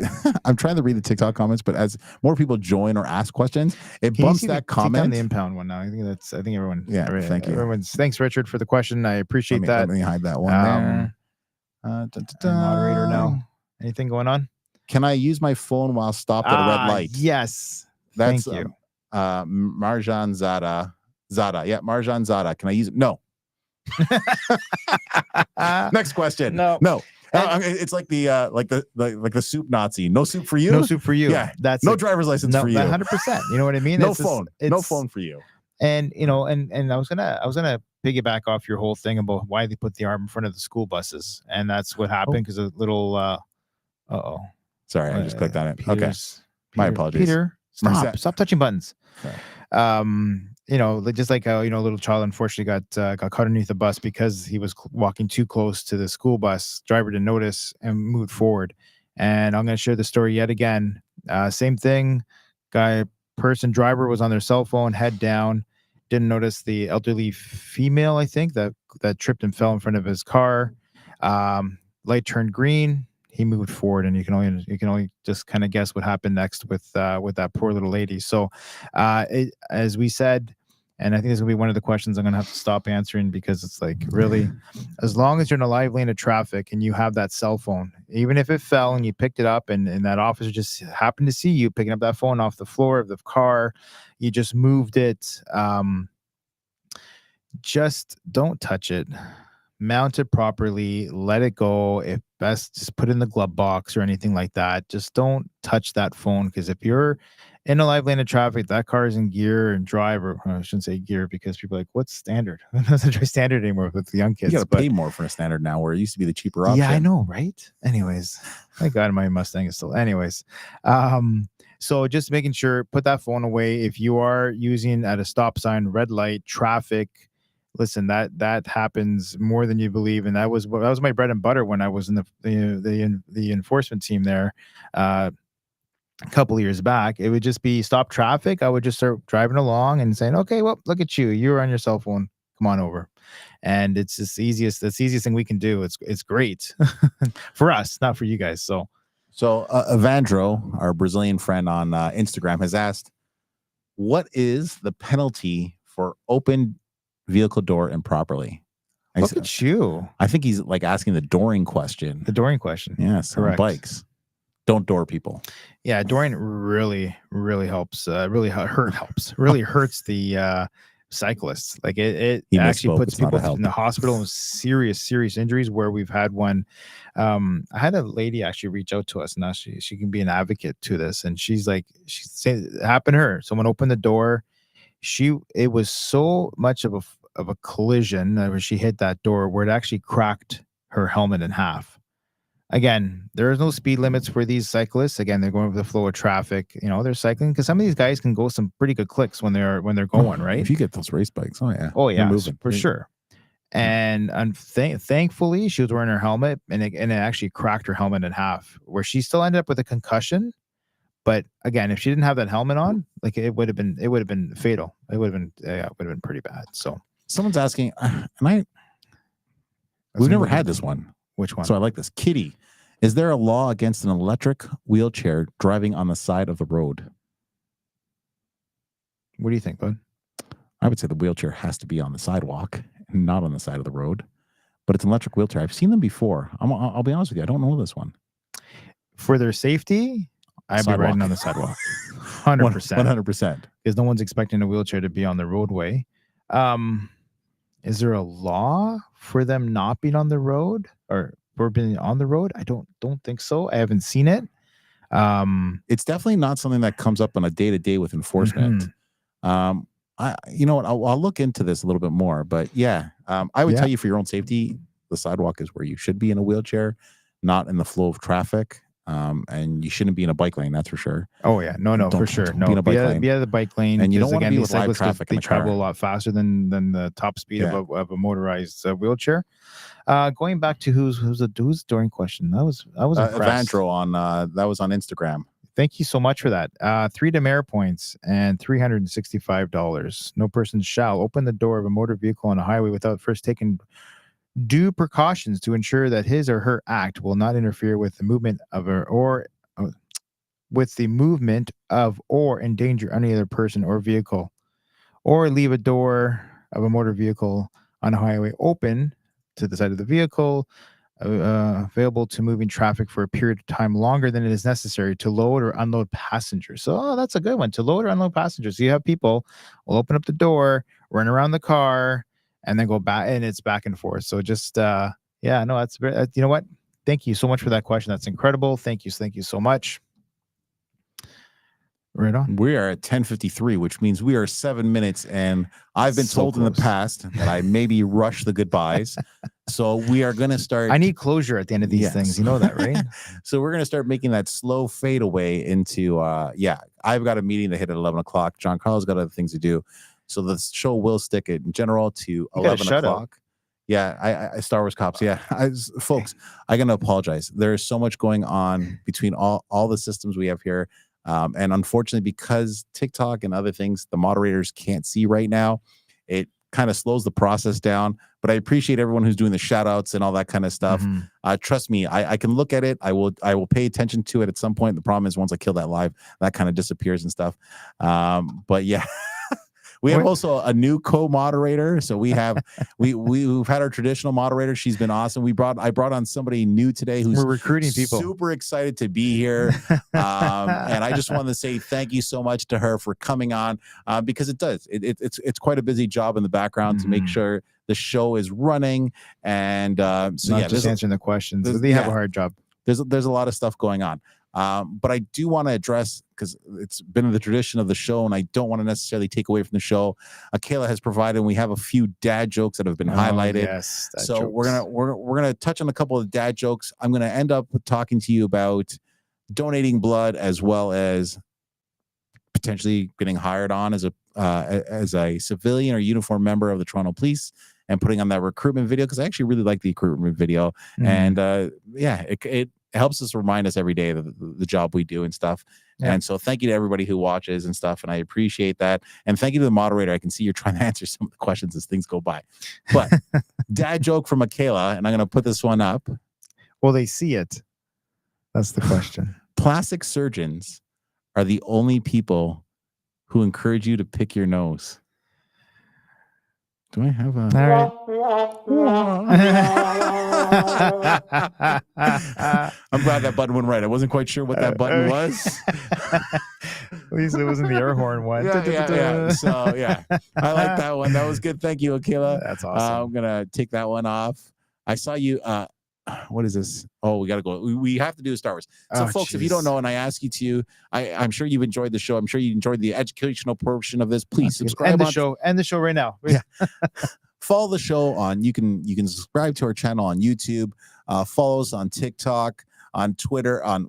I'm trying to read the TikTok comments, but as more people join or ask questions, it bumps that comment. On the impound one now. I think everyone. Yeah, thank you. Thanks, Richard, for the question. I appreciate that. Let me hide that one there. Moderator now. Anything going on? Can I use my phone while stopped at a red light? Yes. That's Thank you. Marjan Zada. Yeah, Marjan Zada. Can I use it? No. Next question. No. It's like the soup Nazi. No soup for you. No soup for you. Yeah. That's no driver's license for you. 100%. You know what I mean? No phone. No phone for you. And and I was gonna piggyback off your whole thing about why they put the arm in front of the school buses, and that's what happened because a little. Sorry, I just clicked on it. Okay. My apologies. Peter, stop touching buttons. Okay. Just like a little child unfortunately got caught underneath the bus because he was walking too close to the school bus. Driver didn't notice and moved forward. And I'm going to share the story yet again. Same thing. Driver was on their cell phone, head down, didn't notice the elderly female, I think, that tripped and fell in front of his car. Light turned green. He moved forward, and you can only just kind of guess what happened next with that poor little lady. So, as we said, and I think this is gonna be one of the questions I'm gonna have to stop answering because it's like really, as long as you're in a live lane of traffic and you have that cell phone, even if it fell and you picked it up and that officer just happened to see you picking up that phone off the floor of the car, you just moved it. Just don't touch it. Mount it properly, let it go. If best, just put it in the glove box or anything like that. Just don't touch that phone, because if you're in a live lane of traffic, that car is in gear and drive, or I shouldn't say gear because people are like, what's standard? It doesn't drive standard anymore with the young kids. You got to pay more for a standard now, where it used to be the cheaper option. Yeah, I know, right? Anyways, thank God my Mustang is still. Anyways, so just making sure, put that phone away. If you are using at a stop sign, red light, traffic, listen, that happens more than you believe, and that was my bread and butter when I was in the enforcement team there a couple of years back. It would just be stop traffic. I would just start driving along and saying, okay, well, look at you, you're on your cell phone, come on over. And it's just the easiest thing we can do. It's great for us, not for you guys. So Evandro, our Brazilian friend on Instagram, has asked, what is the penalty for open vehicle door improperly? Look at you. I think he's like asking the dooring question. The dooring question. Yes, correct. On bikes. Don't door people. Yeah, dooring really helps. Really helps. Really hurts the cyclists. Like it actually puts people in the hospital with serious injuries. Where we've had one. I had a lady actually reach out to us. Now she can be an advocate to this, and she's saying it happened to her. Someone opened the door. It was so much of a collision where she hit that door where it actually cracked her helmet in half. Again, there is no speed limits for these cyclists. Again, they're going with the flow of traffic. They're cycling because some of these guys can go some pretty good clicks when they're going, right? If you get those race bikes, oh yeah, for sure. And thankfully, she was wearing her helmet, and it actually cracked her helmet in half, where she still ended up with a concussion. But again, if she didn't have that helmet on, like it would have been fatal. It would have been pretty bad. So someone's asking, we've never had this one. Which one? So I like this. Kitty, is there a law against an electric wheelchair driving on the side of the road? What do you think, bud? I would say the wheelchair has to be on the sidewalk and not on the side of the road. But it's an electric wheelchair. I've seen them before. I'll be honest with you. I don't know this one. For their safety, I'd be riding on the sidewalk. 100%. 100%. Because no one's expecting a wheelchair to be on the roadway. Is there a law for them not being on the road or for being on the road? I don't think so. I haven't seen it. It's definitely not something that comes up on a day-to-day with enforcement. You know what? I'll look into this a little bit more. But yeah, I would tell you for your own safety, the sidewalk is where you should be in a wheelchair, not in the flow of traffic. And you shouldn't be in a bike lane, that's for sure. Oh yeah, no, for sure. No, be out of the bike lane. And you don't want to be with live traffic. They travel a lot faster than the top speed of a motorized wheelchair. Going back to who's during question. I was Evandro on that was on Instagram. Thank you so much for that. 3 demerit points and $365. No person shall open the door of a motor vehicle on a highway without first taking due precautions to ensure that his or her act will not interfere with the movement of or endanger any other person or vehicle, or leave a door of a motor vehicle on a highway open to the side of the vehicle, available to moving traffic for a period of time longer than it is necessary to load or unload passengers. So that's a good one, to load or unload passengers. So you have people will open up the door, run around the car, and then go back, and it's back and forth. So just, that's very, you know what? Thank you so much for that question. That's incredible. Thank you so much. Right on. We are at 10:53, which means we are 7 minutes, and I've been told in the past that I maybe rush the goodbyes. So we are going to start. I need closure at the end of these things. You know that, right? So we're going to start making that slow fade away into, I've got a meeting to hit at 11 o'clock. Giancarlo's got other things to do. So the show will stick it in general to 11 o'clock. Yeah, I Star Wars cops. Yeah, folks, I'm going to apologize. There's so much going on between all the systems we have here. And unfortunately, because TikTok and other things, the moderators can't see right now, it kind of slows the process down. But I appreciate everyone who's doing the shout outs and all that kind of stuff. Trust me, I can look at it. I will pay attention to it at some point. The problem is once I kill that live, that kind of disappears and stuff. But yeah. We have also a new co-moderator. So we have we've had our traditional moderator. She's been awesome. I brought on somebody new today who's we're recruiting people. Super excited to be here. And I just want to say thank you so much to her for coming on because it's quite a busy job in the background to make sure the show is running. And just answering the questions. They have a hard job. There's a lot of stuff going on. But I do want to address, because it's been the tradition of the show, and I don't want to necessarily take away from the show. Kayla has provided, and we have a few dad jokes that have been highlighted. Yes, so we're gonna touch on a couple of dad jokes. I'm gonna end up talking to you about donating blood, as well as potentially getting hired on as a civilian or uniformed member of the Toronto Police, and putting on that recruitment video, because I actually really like the recruitment video, and it helps us remind us every day of the job we do and stuff. Yeah. And so thank you to everybody who watches and stuff. And I appreciate that. And thank you to the moderator. I can see you're trying to answer some of the questions as things go by. But dad joke from Michaela, and I'm going to put this one up. Well, they see it. That's the question. Plastic surgeons are the only people who encourage you to pick your nose. Do I have a? All right. I'm glad that button went right. I wasn't quite sure what that button was. At least it wasn't the air horn one. Yeah. So yeah, I like that one. That was good. Thank you, Akela. That's awesome. I'm gonna take that one off. I saw you. What is this? Oh, we gotta go. We have to do Star Wars. So, folks, if you don't know, and I ask you to, I'm sure you've enjoyed the show. I'm sure you enjoyed the educational portion of this. Please subscribe. End the show right now. Yeah. Follow the show on. You can subscribe to our channel on YouTube. Follow us on TikTok, on Twitter, on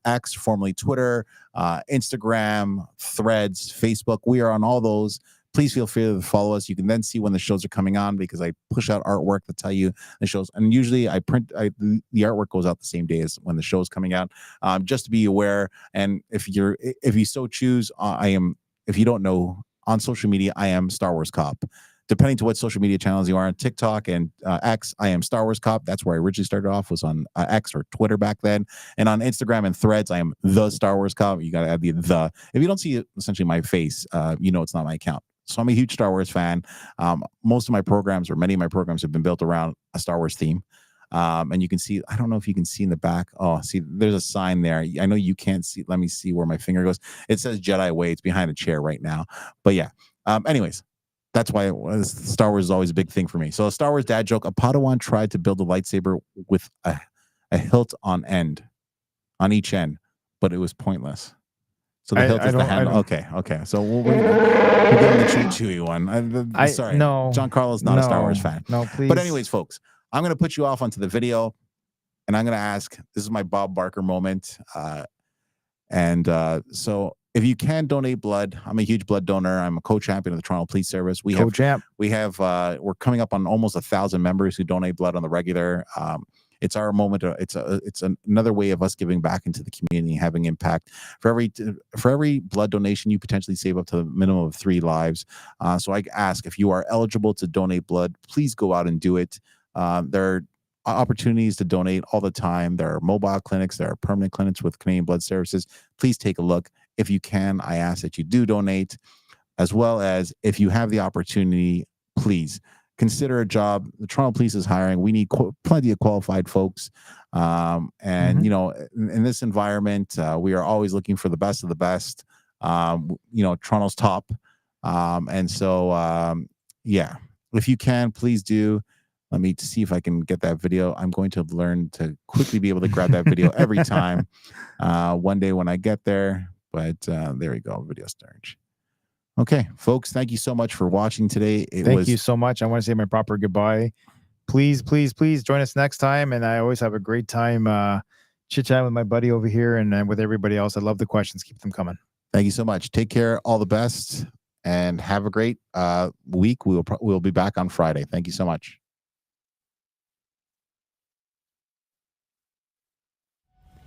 X, formerly Twitter, Instagram, Threads, Facebook. We are on all those. Please feel free to follow us. You can then see when the shows are coming on because I push out artwork to tell you the shows. And usually the artwork goes out the same day as when the show's coming out. Just to be aware. And if you so choose, if you don't know, on social media, I am Star Wars Cop. Depending to what social media channels you are on TikTok and X, I am Star Wars Cop. That's where I originally started off, was on X or Twitter back then. And on Instagram and Threads, I am the Star Wars Cop. You got to add the. If you don't see essentially my face, you know it's not my account. So I'm a huge Star Wars fan. Most of my programs, or many of my programs, have been built around a Star Wars theme. And you can see, I don't know if you can see in the back. Oh, see, there's a sign there. I know you can't see. Let me see where my finger goes. It says Jedi Way. It's behind a chair right now. But yeah. Anyways, that's why Star Wars is always a big thing for me. So a Star Wars dad joke: a Padawan tried to build a lightsaber with a hilt on each end, but it was pointless. So the hilt is the handle. Okay. So we'll go with the Chewy one. Sorry, no, Giancarlo's not a Star Wars fan. No, please. But anyways, folks, I'm going to put you off onto the video, and I'm going to ask. This is my Bob Barker moment. So if you can donate blood, I'm a huge blood donor. I'm a co-champion of the Toronto Police Service. We're coming up on almost 1,000 members who donate blood on the regular. It's our moment. It's another way of us giving back into the community, having impact. For every blood donation, you potentially save up to a minimum of 3 lives. So I ask, if you are eligible to donate blood, please go out and do it. There are opportunities to donate all the time. There are mobile clinics. There are permanent clinics with Canadian Blood Services. Please take a look. If you can, I ask that you do donate, as well as if you have the opportunity, please consider a job. The Toronto Police is hiring. We need plenty of qualified folks. You know, in this environment, we are always looking for the best of the best. You know, Toronto's top. Yeah, if you can, please do. Let me see if I can get that video. I'm going to learn to quickly be able to grab that video every time. One day when I get there. But there we go. Video starts. Okay, folks, thank you so much for watching today. Thank you so much. I want to say my proper goodbye. Please join us next time. And I always have a great time chit-chatting with my buddy over here and with everybody else. I love the questions. Keep them coming. Thank you so much. Take care. All the best. And have a great week. We'll be back on Friday. Thank you so much.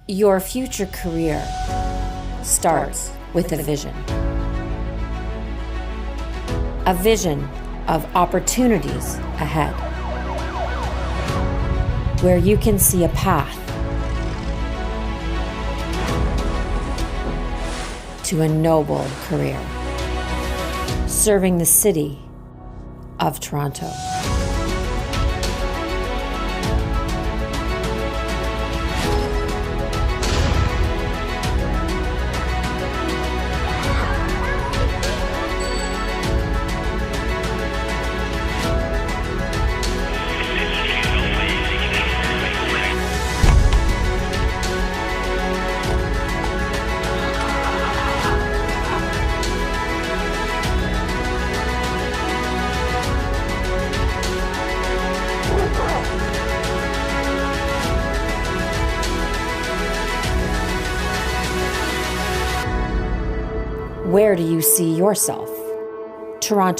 Your future career starts with a vision. A vision of opportunities ahead, where you can see a path to a noble career, serving the city of Toronto. Where do you see yourself? Toronto.